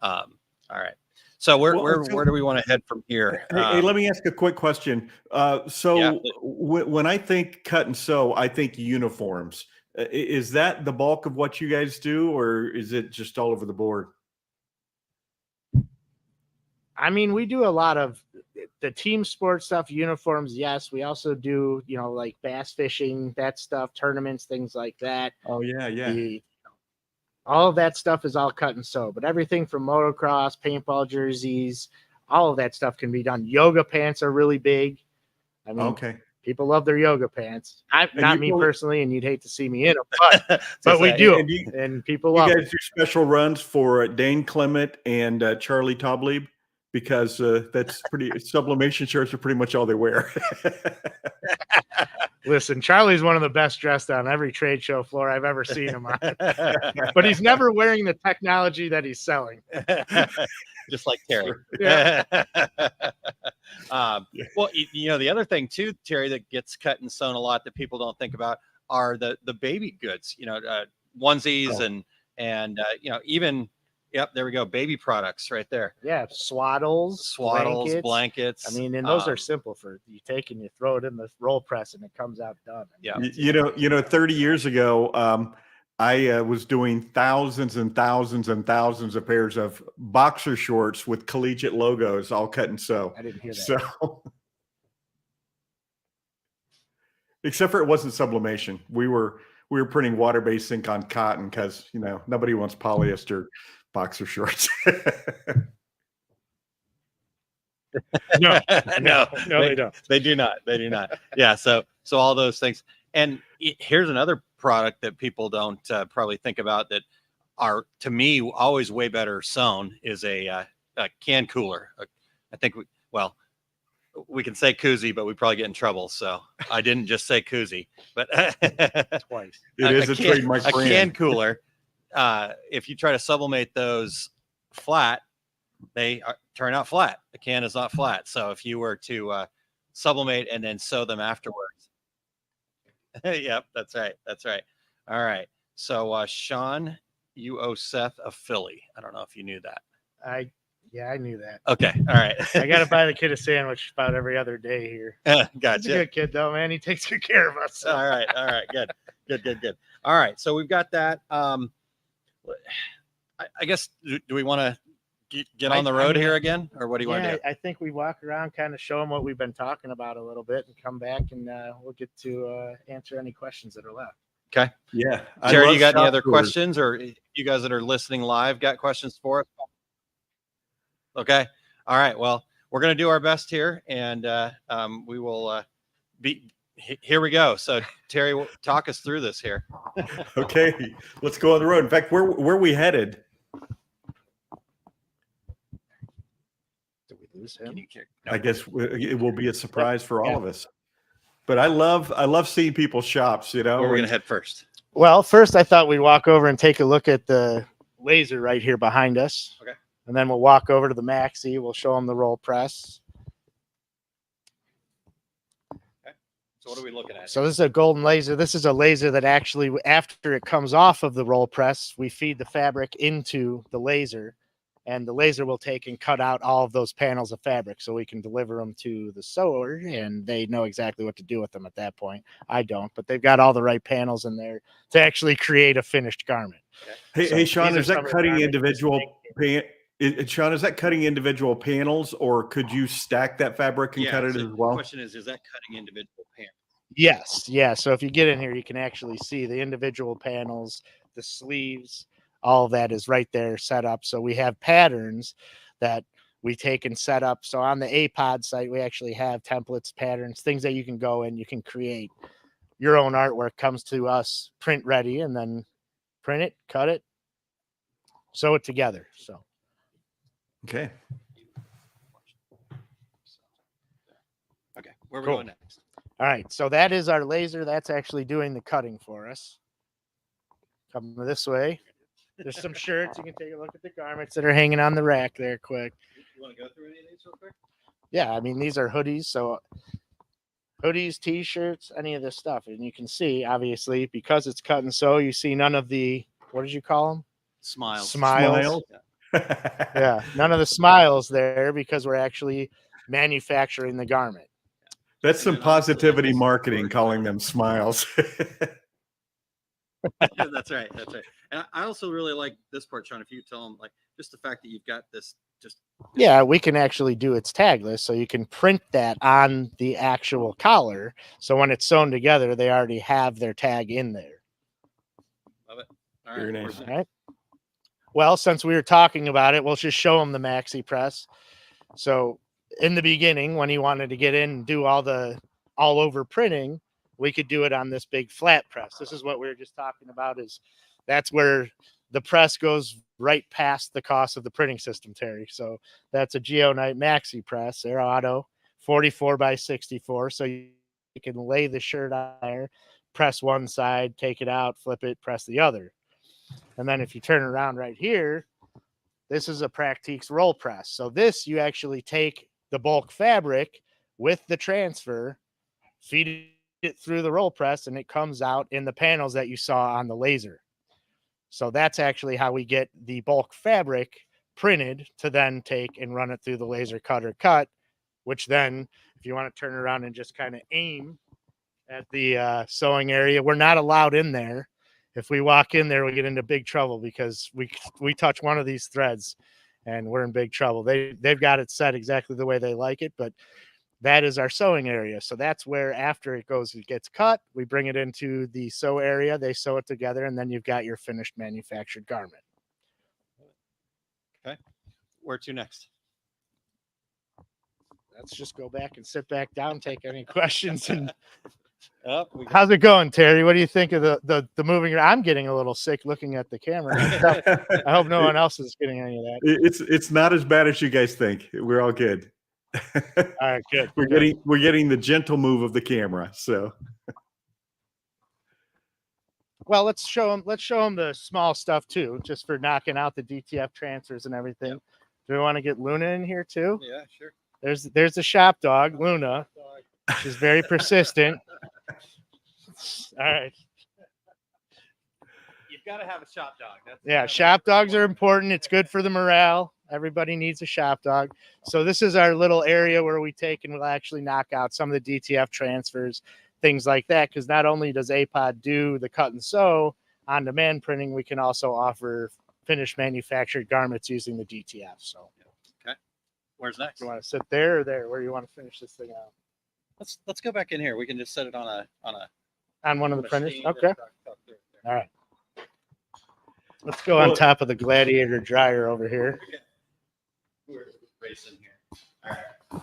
all right. So where do we want to head from here? Hey, let me ask a quick question. When I think cut and sew, I think uniforms. Is that the bulk of what you guys do, or is it just all over the board? I mean, we do a lot of the team sports stuff, uniforms. Yes. We also do, like bass fishing, that stuff, tournaments, things like that. Oh yeah. All of that stuff is all cut and sew, but everything from motocross, paintball jerseys, all of that stuff can be done. Yoga pants are really big. I mean, people love their yoga pants. Not me personally, and you'd hate to see me in them, but we do. And people love it. You guys do special runs for Dane Clement and Charlie Toblieb because that's sublimation shirts are pretty much all they wear. Listen, Charlie's one of the best dressed on every trade show floor I've ever seen him on, but he's never wearing the technology that he's selling. Just like Terry. Yeah. Well, the other thing too, Terry, that gets cut and sewn a lot that people don't think about are the baby goods, onesies and even, there we go. Baby products right there. Yeah. Swaddles, blankets. I mean, and those are simple for you take and you throw it in the roll press and it comes out done. Yeah. 30 years ago, I was doing thousands and thousands and thousands of pairs of boxer shorts with collegiate logos, all cut and sew. I didn't hear that. So, except for it wasn't sublimation. We were printing water-based ink on cotton because nobody wants polyester boxer shorts. No, they don't. They do not. Yeah. So all those things. And here's another product that people don't probably think about that are, to me, always way better sewn is a can cooler. I think we can say koozie, but we probably get in trouble. So I didn't just say koozie, but twice. It is a trademark brand. A can cooler. If you try to sublimate those flat, they turn out flat. The can is not flat. So if you were to sublimate and then sew them afterwards. Yep, that's right. All right. So Sean, you owe Seth a Philly. I don't know if you knew that. I knew that. Okay. All right. I got to buy the kid a sandwich about every other day here. Gotcha. He's a good kid though, man. He takes good care of us. All right. Good. All right. So we've got that. I guess, do we want to get on the road here again, or what do you want to do? I think we walk around, kind of show them what we've been talking about a little bit, and come back, and we'll get to answer any questions that are left. Okay. Yeah. Terry, you got any other questions, or you guys that are listening live got questions for us? Okay. All right. Well, we're going to do our best here, and we will here we go. So Terry, talk us through this here. Okay, let's go on the road. In fact, where we headed? Did we lose him? I guess it will be a surprise for all of us. But I love seeing people's shops. Where we're going to head first. Well, first I thought we'd walk over and take a look at the laser right here behind us. Okay. And then we'll walk over to the Maxi. We'll show them the roll press. Okay. So what are we looking at? So this is a golden laser. This is a laser that actually, after it comes off of the roll press, we feed the fabric into the laser, and the laser will take and cut out all of those panels of fabric so we can deliver them to the sewer, and they know exactly what to do with them at that point. I don't, but they've got all the right panels in there to actually create a finished garment. Hey, So hey, Sean, these are is some that of the cutting garments individual Sean, is that cutting individual panels, or could you stack that fabric and cut it so as well? The question is that cutting individual panels? Yes, yeah. So if you get in here, you can actually see the individual panels, the sleeves, all of that is right there set up. So we have patterns that we take and set up. So on the APOD site, we actually have templates, patterns, things that you can go in, you can create your own artwork, comes to us print ready, and then print it, cut it, sew it together. So Okay. Okay, where are we Cool. going next? all right, so that is our laser. That's actually doing the cutting for us. Come this way. There's some shirts. You can take a look at the garments that are hanging on the rack there quick. You want to go through any of these real quick? Yeah, I mean, these are hoodies. So hoodies, t-shirts, any of this stuff. And you can see, obviously, because it's cut and sew, you see none of the, what did you call them? Smiles. Smiles. Yeah, none of the smiles there because we're actually manufacturing the garment. That's some positivity marketing, calling them smiles. Yeah, that's right. That's right. And I also really like this part, Sean. If you tell them, like, just the fact that you've got this, Yeah, we can actually do its tagless, so you can print that on the actual collar. So when it's sewn together, they already have their tag in there. love it. All right. Very where's nice. next? All right. Well, since we were talking about it, we'll just show them the maxi press. So in the beginning, when he wanted to get in and do all over printing, we could do it on this big flat press. This is what we were just talking about, is that's where the press goes right past the cost of the printing system, Terry. So that's a Geonite maxi press, Air Auto, 44 by 64. So you can lay the shirt on there, press one side, take it out, flip it, press the other. And then if you turn around right here, this is a Practiques roll press. So this, you actually take the bulk fabric with the transfer, feed it through the roll press, and it comes out in the panels that you saw on the laser. So that's actually how we get the bulk fabric printed to then take and run it through the laser cutter cut, which then, if you want to turn around and just kind of aim at the sewing area, we're not allowed in there. If we walk in there, we get into big trouble because we touch one of these threads and we're in big trouble. They've got it set exactly the way they like it, but that is our sewing area. So that's where, after it gets cut, we bring it into the sew area. They sew it together, and then you've got your finished manufactured garment. Okay. Where to next? Let's just go back and sit back down, take any questions. And Oh, how's it going, Terry? What do you think of the moving? I'm getting a little sick looking at the camera. I hope no one else is getting any of that. It's not as bad as you guys think. We're all good. All right, good. We're getting the gentle move of the camera. So, well, let's show them the small stuff too, just for knocking out the DTF transfers and everything. Yep. Do we want to get Luna in here too? Yeah, sure. There's the shop dog, Luna. She's very persistent. All right. You've got to have a shop dog. Yeah, shop dogs are important. It's good for the morale. Everybody needs a shop dog. So this is our little area where we take and we'll actually knock out some of the DTF transfers, things like that. Because not only does APOD do the cut and sew on demand printing, we can also offer finished manufactured garments using the DTF. So, okay. Where's next? You want to sit there or there? Where do you want to finish this thing out? Let's go back in here. We can just set it on one of the printers. machine. Okay. All right. Let's go on top of the Gladiator dryer over here. Okay. We're racing here. All right.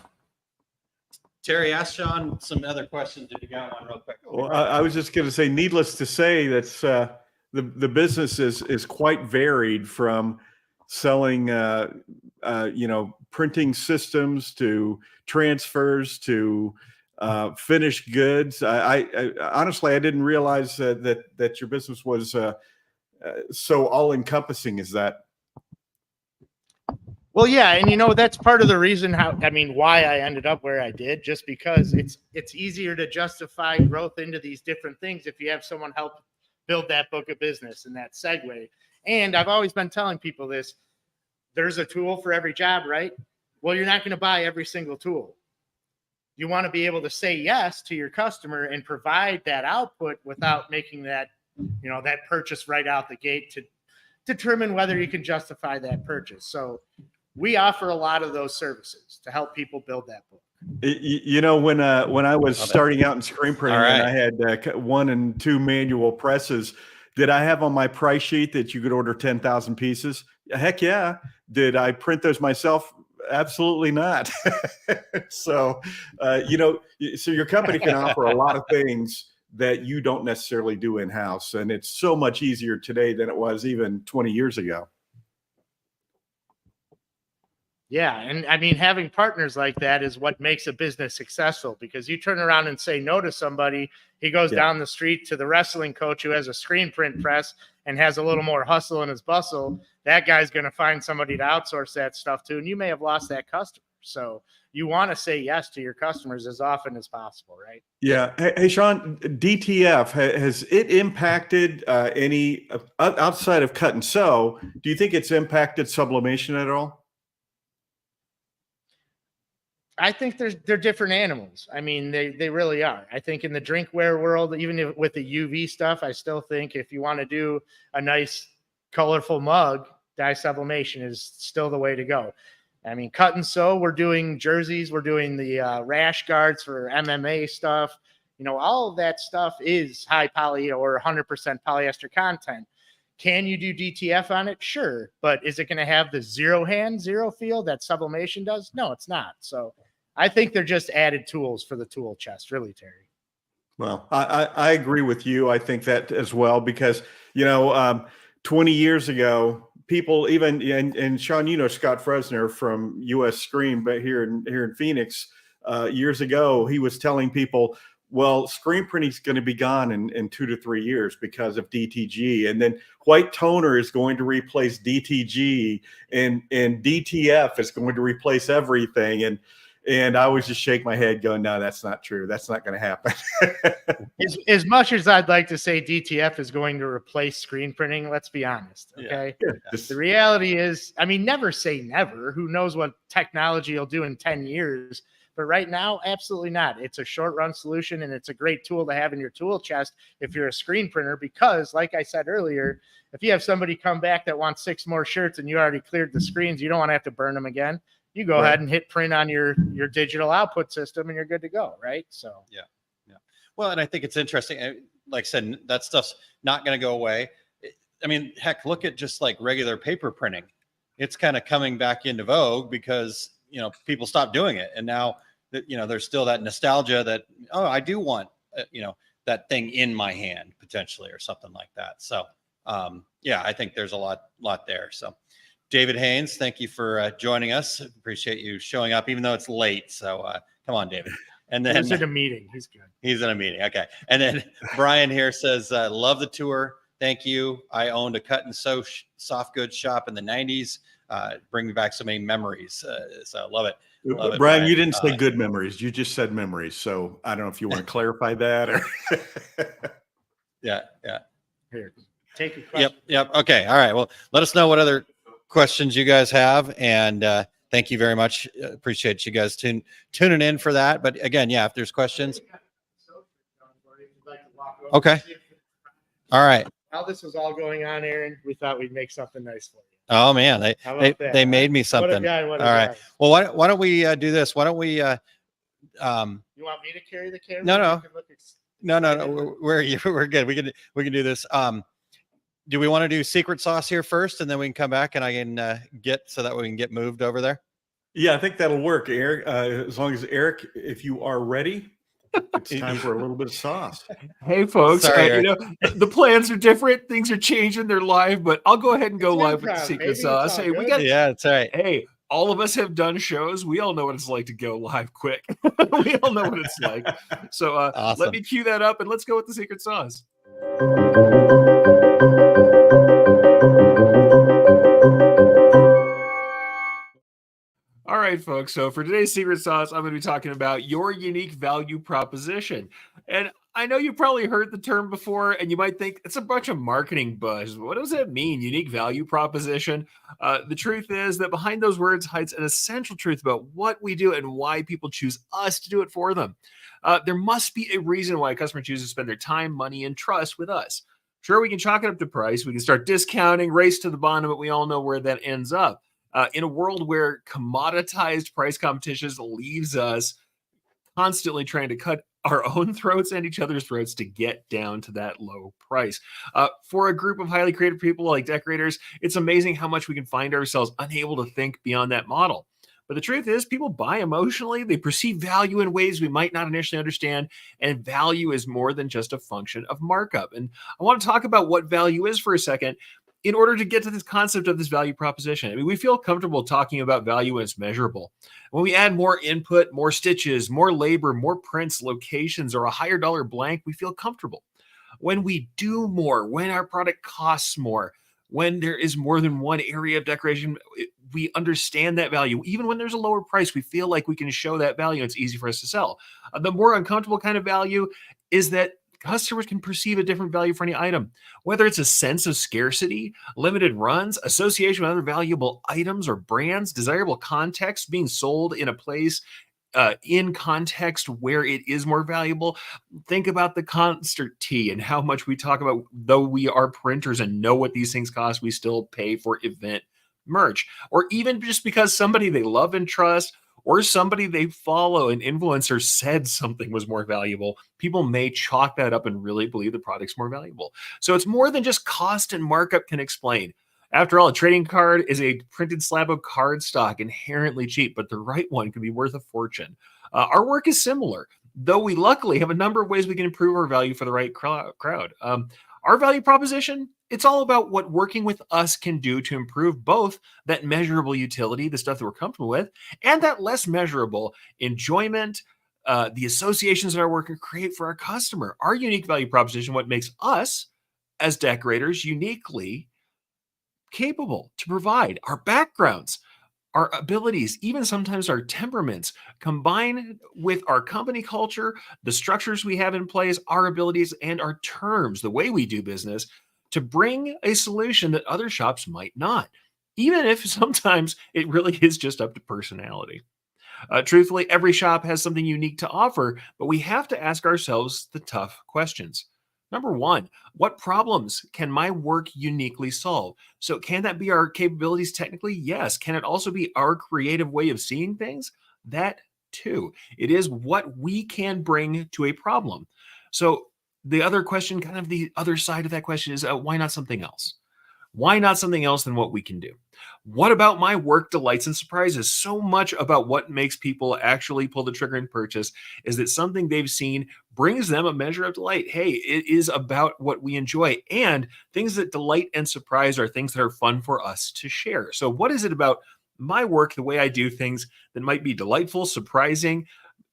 Terry, ask Sean some other questions if you got one real quick. well, I was just going to say, needless to say, that's the business is quite varied, from selling printing systems to transfers to finished goods. I honestly, I didn't realize that your business was so all encompassing as that. Well, yeah, and that's part of the reason why I ended up where I did, just because it's easier to justify growth into these different things if you have someone help build that book of business and that segue. And I've always been telling people this, there's a tool for every job, right? Well, you're not going to buy every single tool. You want to be able to say yes to your customer and provide that output without making that, that purchase right out the gate to determine whether you can justify that purchase. So we offer a lot of those services to help people build that book. When I was starting out in screen printing, and I had 1 and 2 manual presses, did I have on my price sheet that you could order 10,000 pieces? Heck yeah. Did I print those myself? Absolutely not. So your company can offer a lot of things that you don't necessarily do in-house, and it's so much easier today than it was even 20 years ago. Yeah. And having partners like that is what makes a business successful, because you turn around and say no to somebody, he goes down the street to the wrestling coach who has a screen print press and has a little more hustle in his bustle. That guy's going to find somebody to outsource that stuff to, and you may have lost that customer. So you want to say yes to your customers as often as possible, right? Yeah. Hey, Sean, DTF, has it impacted any outside of cut and sew? Do you think it's impacted sublimation at all? I think they're different animals. They really are. I think in the drinkware world, even with the UV stuff, I still think if you want to do a nice, colorful mug, dye sublimation is still the way to go. Cut and sew, we're doing jerseys, we're doing the rash guards for MMA stuff. All of that stuff is high poly or 100% polyester content. Can you do DTF on it? Sure. But is it going to have the zero hand, zero feel that sublimation does? No, it's not. So I think they're just added tools for the tool chest, really, Terry. Well, I agree with you. I think that as well, because, 20 years ago, people even, and Sean, Scott Fresner from US Screen, but here in Phoenix, years ago, he was telling people, well, screen printing is going to be gone in 2 to 3 years because of DTG. And then white toner is going to replace DTG, and DTF is going to replace everything. And I would just shake my head going, no, that's not true. That's not going to happen. As much as I'd like to say DTF is going to replace screen printing, let's be honest. Okay. Yeah. The reality is, never say never. Who knows what technology will do in 10 years. But right now, absolutely not. It's a short run solution, and it's a great tool to have in your tool chest if you're a screen printer, because like I said earlier, if you have somebody come back that wants 6 more shirts and you already cleared the screens, you don't want to have to burn them again. You go ahead and hit print on your digital output system and you're good to go. Right. So, yeah. Well, and I think it's interesting. Like I said, that stuff's not going to go away. Heck, look at just like regular paper printing. It's kind of coming back into vogue because, people stopped doing it. And now that, there's still that nostalgia that, oh, I do want, that thing in my hand potentially or something like that. So, I think there's a lot there. So David Haynes, thank you for joining us. Appreciate you showing up, even though it's late. So come on, David. And then he's in a meeting. He's good. He's in a meeting. Okay. And then Brian here says, love the tour. Thank you. I owned a cut and sew soft goods shop in the 90s. Bringing back so many memories. So love it. Love it, Brian, you didn't say good memories. You just said memories. So I don't know if you want to clarify that or. Yeah. Here, take a question. Yep. Okay. All right. Well, let us know what other questions you guys have. And thank you very much. Appreciate you guys tuning in for that. But again, if there's questions. Okay. All right. While this was all going on, Aaron, we thought we'd make something nice for you. Oh man, they made me something. What a guy, all right. Guy. Well, why don't we do this? Why don't we you want me to carry the camera? No. We're good. We can do this. Do we want to do secret sauce here first, and then we can come back and I can get so that we can get moved over there? Yeah, I think that'll work, Eric. As long as Eric, if you are ready, it's time for a little bit of sauce. Hey, folks, Sorry, the plans are different. Things are changing. They're live, but I'll go ahead and go live with the secret sauce. Hey, that's right. Hey, all of us have done shows. We all know what it's like to go live quick. We all know what it's like. So awesome. Let me cue that up and let's go with the secret sauce. right, folks. So for today's secret sauce, I'm going to be talking about your unique value proposition. And I know you've probably heard the term before, and you might think it's a bunch of marketing buzz. What does it mean, unique value proposition? The truth is that behind those words hides an essential truth about what we do and why people choose us to do it for them. There must be a reason why a customer chooses to spend their time, money, and trust with us. Sure, we can chalk it up to price. We can start discounting, race to the bottom, but we all know where that ends up. In a world where commoditized price competitions leaves us constantly trying to cut our own throats and each other's throats to get down to that low price. For a group of highly creative people like decorators, it's amazing how much we can find ourselves unable to think beyond that model. But the truth is, people buy emotionally. They perceive value in ways we might not initially understand. And value is more than just a function of markup. And I want to talk about what value is for a second in order to get to this concept of this value proposition. I mean, we feel comfortable talking about value when it's measurable. When we add more input, more stitches, more labor, more prints, locations, or a higher dollar blank, we feel comfortable. When we do more, when our product costs more, when there is more than one area of decoration, we understand that value. Even when there's a lower price, we feel like we can show that value. It's easy for us to sell. The more uncomfortable kind of value is that customers can perceive a different value for any item, whether it's a sense of scarcity, limited runs, association with other valuable items or brands, desirable context, being sold in a place in context where it is more valuable. Think about the concert tee and how much we talk about, though we are printers and know what these things cost, we still pay for event merch. Or even just because somebody they love and trust or somebody they follow, an influencer, said something was more valuable, people may chalk that up and really believe the product's more valuable. So it's more than just cost and markup can explain. After all, a trading card is a printed slab of cardstock, inherently cheap, but the right one can be worth a fortune. Our work is similar, though we luckily have a number of ways we can improve our value for the right crowd. Our value proposition, it's all about what working with us can do to improve both that measurable utility, the stuff that we're comfortable with, and that less measurable enjoyment, the associations that our work can create for our customer. Our unique value proposition, what makes us as decorators uniquely capable to provide, our backgrounds, our abilities, even sometimes our temperaments, combined with our company culture, the structures we have in place, our abilities, and our terms, the way we do business, to bring a solution that other shops might not, even if sometimes it really is just up to personality. Truthfully, every shop has something unique to offer, but we have to ask ourselves the tough questions. Number one, what problems can my work uniquely solve? So can that be our capabilities technically? Yes. Can it also be our creative way of seeing things? That too. It is what we can bring to a problem. So the other question, kind of the other side of that question is why not something else? Why not something else than what we can do? What about my work delights and surprises? So much about what makes people actually pull the trigger and purchase is that something they've seen brings them a measure of delight. Hey, it is about what we enjoy, and things that delight and surprise are things that are fun for us to share. So what is it about my work, the way I do things, that might be delightful, surprising,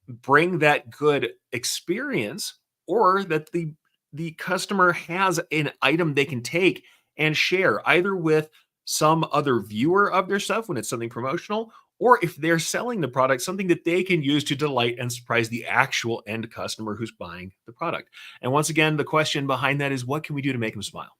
bring that good experience, or that the customer has an item they can take and share either with some other viewer of their stuff when it's something promotional, or if they're selling the product, something that they can use to delight and surprise the actual end customer who's buying the product. And once again, the question behind that is, what can we do to make them smile?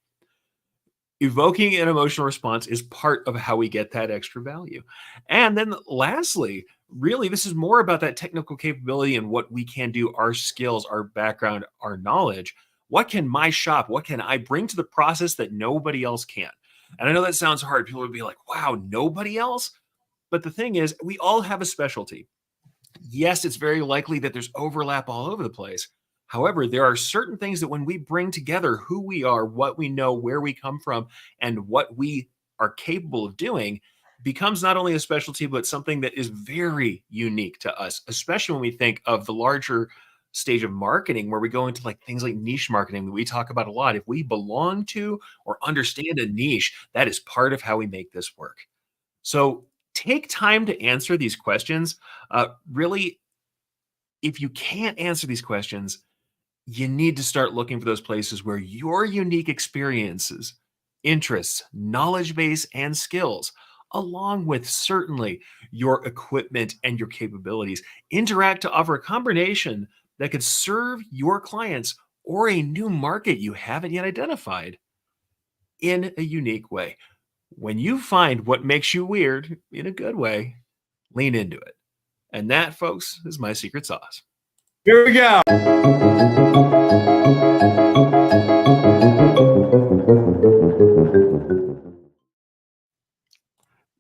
Evoking an emotional response is part of how we get that extra value. And then lastly, really, this is more about that technical capability and what we can do, our skills, our background, our knowledge. What can my shop, what can I bring to the process that nobody else can? And I know that sounds hard. People would be like, wow, nobody else? But the thing is, we all have a specialty. Yes, it's very likely that there's overlap all over the place. However, there are certain things that when we bring together who we are, what we know, where we come from, and what we are capable of doing, becomes not only a specialty, but something that is very unique to us, especially when we think of the larger stage of marketing where we go into like things like niche marketing that we talk about a lot. If we belong to or understand a niche, that is part of how we make this work. So take time to answer these questions. Really, if you can't answer these questions, you need to start looking for those places where your unique experiences, interests, knowledge base, and skills along with certainly your equipment and your capabilities. Interact to offer a combination that could serve your clients or a new market you haven't yet identified in a unique way. When you find what makes you weird in a good way, lean into it. And that, folks, is my secret sauce. Here we go.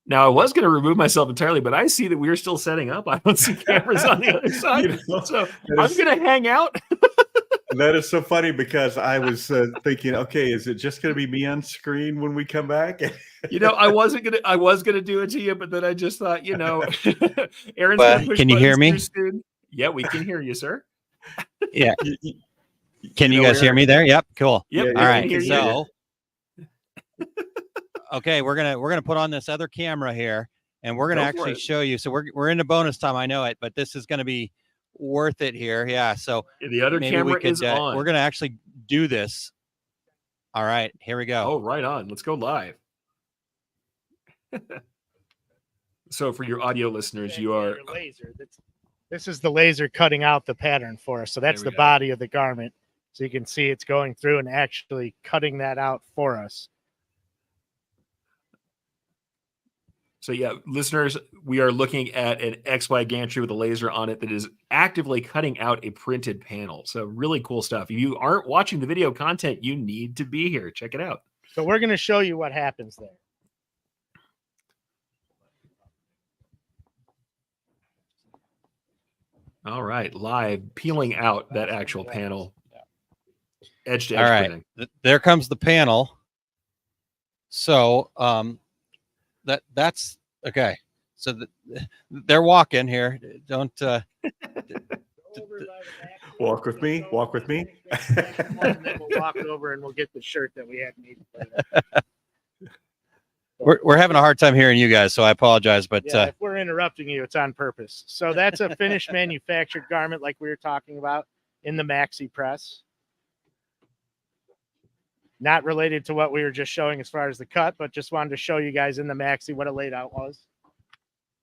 Now, I was going to remove myself entirely, but I see that we are still setting up. I don't see cameras on the other side. So I'm going to hang out. That is so funny because I was thinking, okay, is it just going to be me on screen when we come back? I was gonna do it to you, but then I just thought, Aaron's Well, gonna push can you hear buttons me? too soon. Yeah, we can hear you, sir. Yeah. Can you guys hear me there? Yep. Cool. Yep. Yeah, All yeah, right. we can hear So, okay, we're gonna put on this other camera here, and we're gonna Go for actually it. show you. So we're into bonus time. I know it, but this is gonna be worth it here. Yeah. So The other maybe we camera could. is on. We're gonna actually do this. All right. Here we go. Oh, right on. Let's go live. So for your audio listeners, you are Your laser. This is the laser cutting out the pattern for us. So that's There we the go. body of the garment. So you can see it's going through and actually cutting that out for us. So yeah, listeners, we are looking at an XY gantry with a laser on it that is actively cutting out a printed panel. So really cool stuff. If you aren't watching the video content, you need to be here. Check it out. So we're going to show you what happens there. All right, live peeling out that actual panel. Edge to edge All right. printing. There comes the panel. So that's okay. So they're walking here. Don't walk with me. Walk with me. And then we'll walk over and we'll get the shirt that we had made. we're having a hard time hearing you guys, so I apologize. But Yeah, if we're interrupting you, it's on purpose. So that's a finished manufactured garment like we were talking about in the maxi press. Not related to what we were just showing as far as the cut, but just wanted to show you guys in the maxi what a laid out was.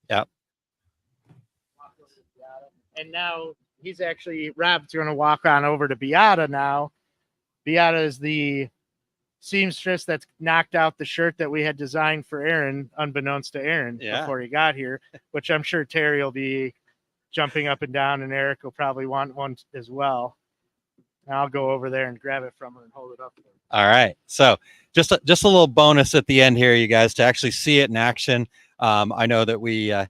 Yep. And now Rob's going to walk on over to Beata now. Beata is the seamstress that's knocked out the shirt that we had designed for Aaron, unbeknownst to Aaron before he got here, which I'm sure Terry will be jumping up and down, and Eric will probably want one as well. And I'll go over there and grab it from her and hold it up. all right. So just a little bonus at the end here, you guys, to actually see it in action. I know that we're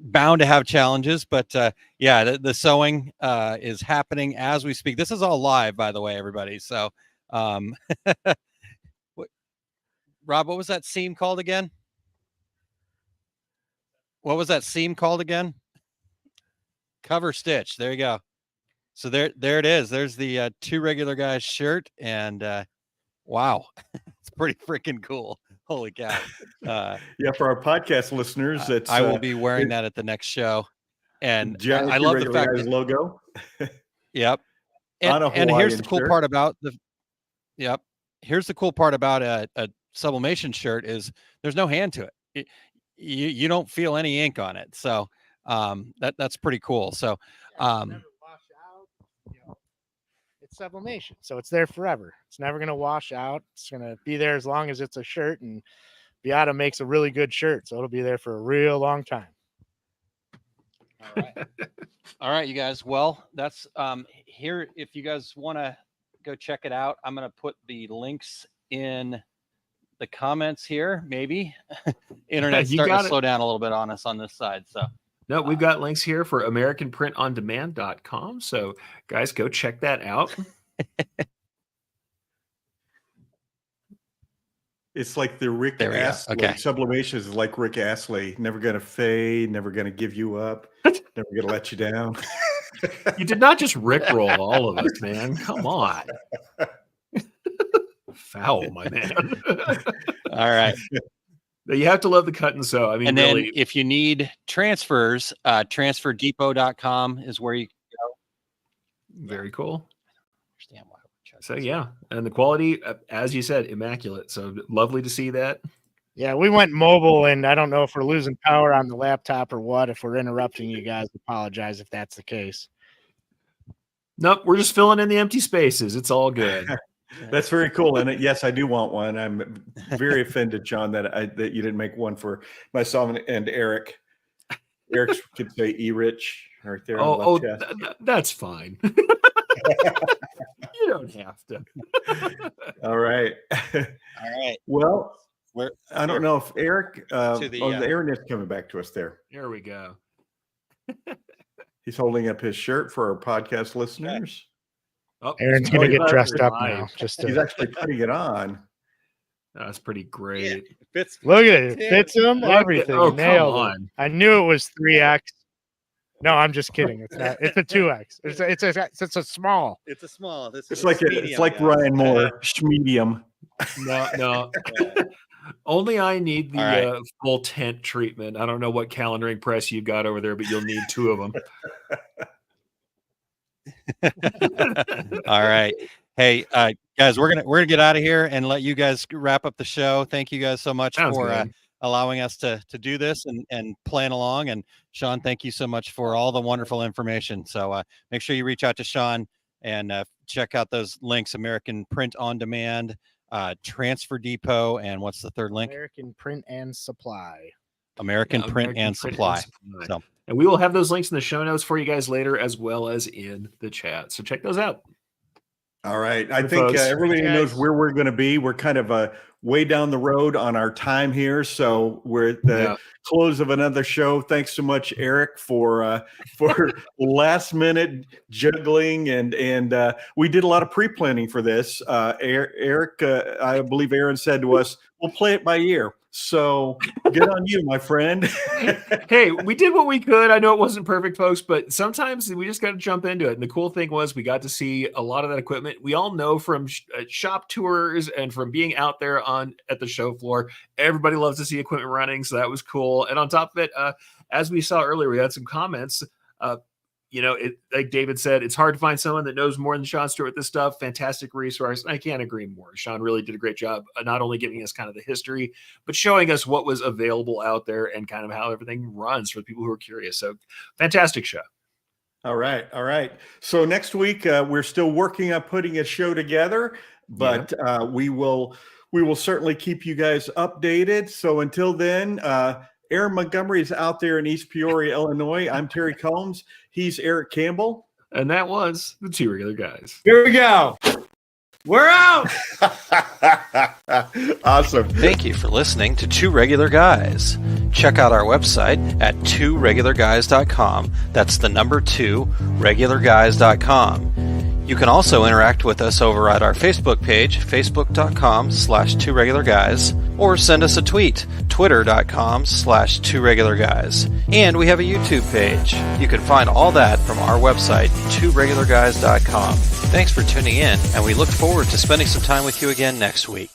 bound to have challenges, but yeah, the sewing is happening as we speak. This is all live, by the way, everybody. So Rob, what was that seam called again? What was that seam called again? Cover stitch. There you go. So there it is. There's the two regular guys shirt, and wow, it's pretty freaking cool. Holy cow. Yeah, for our podcast listeners, it's I will be wearing that at the next show. And giant I love the regular fact guys that, logo. yep. On a And here's Hawaiian the cool shirt. part about here's the cool part about a sublimation shirt is there's no hand to it. You don't feel any ink on it. So that's pretty cool. So It's sublimation, so it's there forever. It's never going to wash out. It's going to be there as long as it's a shirt, and Beata makes a really good shirt, so it'll be there for a real long time. all right, you guys. Well, that's here. If you guys want to go check it out, I'm going to put the links in the comments here. Maybe internet's starting to slow down a little bit on us on this side. So no, we've got links here for AmericanPrintOnDemand.com. So guys, go check that out. It's like the Rick There we go. Astley. Okay. Sublimation is like Rick Astley. Never going to fade, never going to give you up, never going to let you down. You did not just rickroll all of us, man. Come on. Foul, my man. all right. You have to love the cut and sew. I mean, And really, then if you need transfers, transferdepot.com is where you can go. very cool. Understand why we're So yeah, and the quality, as you said, immaculate. So lovely to see that. Yeah, we went mobile, and I don't know if we're losing power on the laptop or what. If we're interrupting you guys, apologize if that's the case. Nope, we're just filling in the empty spaces. It's all good. That's very cool. And yes, I do want one. I'm very offended, John, that you didn't make one for myself and Eric. Eric could say E-Rich right there. That's fine. You don't have to. All right. All right. Well, I don't know if Eric, the Aaron is coming back to us there. There we go. He's holding up his shirt for our podcast listeners. Oh, Aaron's going to get dressed up now. He's actually putting it on. That's pretty great. Yeah, look at it. It fits him. Everything. Oh, nailed it. I knew it was 3X. No, I'm just kidding. It's not. It's a 2X. It's a small. It's a small. It's like Ryan Moore, medium. No. Only I need the full tent treatment. I don't know what calendaring press you've got over there, but you'll need 2 of them. All right. Hey, guys, we're gonna get out of here and let you guys wrap up the show. Thank you guys so much for allowing us to do this and plan along. And Sean, thank you so much for all the wonderful information. So make sure you reach out to Sean and check out those links: American Print on Demand, Transfer Depot, and what's the third link? American Print and Supply. American Print and Supply. So, and we will have those links in the show notes for you guys later, as well as in the chat. So check those out. All right. I think everybody knows where we're going to be. We're kind of way down the road on our time here. So we're at the close of another show. Thanks so much, Eric, for last minute juggling. And we did a lot of pre-planning for this. Eric, I believe Aaron said to us, we'll play it by ear. So good on you, my friend. Hey, we did what we could. I know it wasn't perfect, folks, but sometimes we just got to jump into it. And the cool thing was we got to see a lot of that equipment. We all know from shop tours and from being out there at the show floor, everybody loves to see equipment running. So that was cool. And on top of it, as we saw earlier, we had some comments. Like David said, it's hard to find someone that knows more than Sean Stewart this stuff. Fantastic resource. I can't agree more. Sean really did a great job, not only giving us kind of the history, but showing us what was available out there and kind of how everything runs for the people who are curious. So fantastic show. All right. So next week, we're still working on putting a show together, but we will certainly keep you guys updated. So until then, Aaron Montgomery is out there in East Peoria, Illinois. I'm Terry Combs. He's Eric Campbell. And that was the 2 Regular Guys. Here we go. We're out. Awesome. Thank you for listening to 2 Regular Guys. Check out our website at 2regularguys.com. That's the number 2, regularguys.com. You can also interact with us over at our Facebook page, facebook.com/2regularguys, or send us a tweet, twitter.com/2regularguys. And we have a YouTube page. You can find all that from our website, 2regularguys.com. Thanks for tuning in, and we look forward to spending some time with you again next week.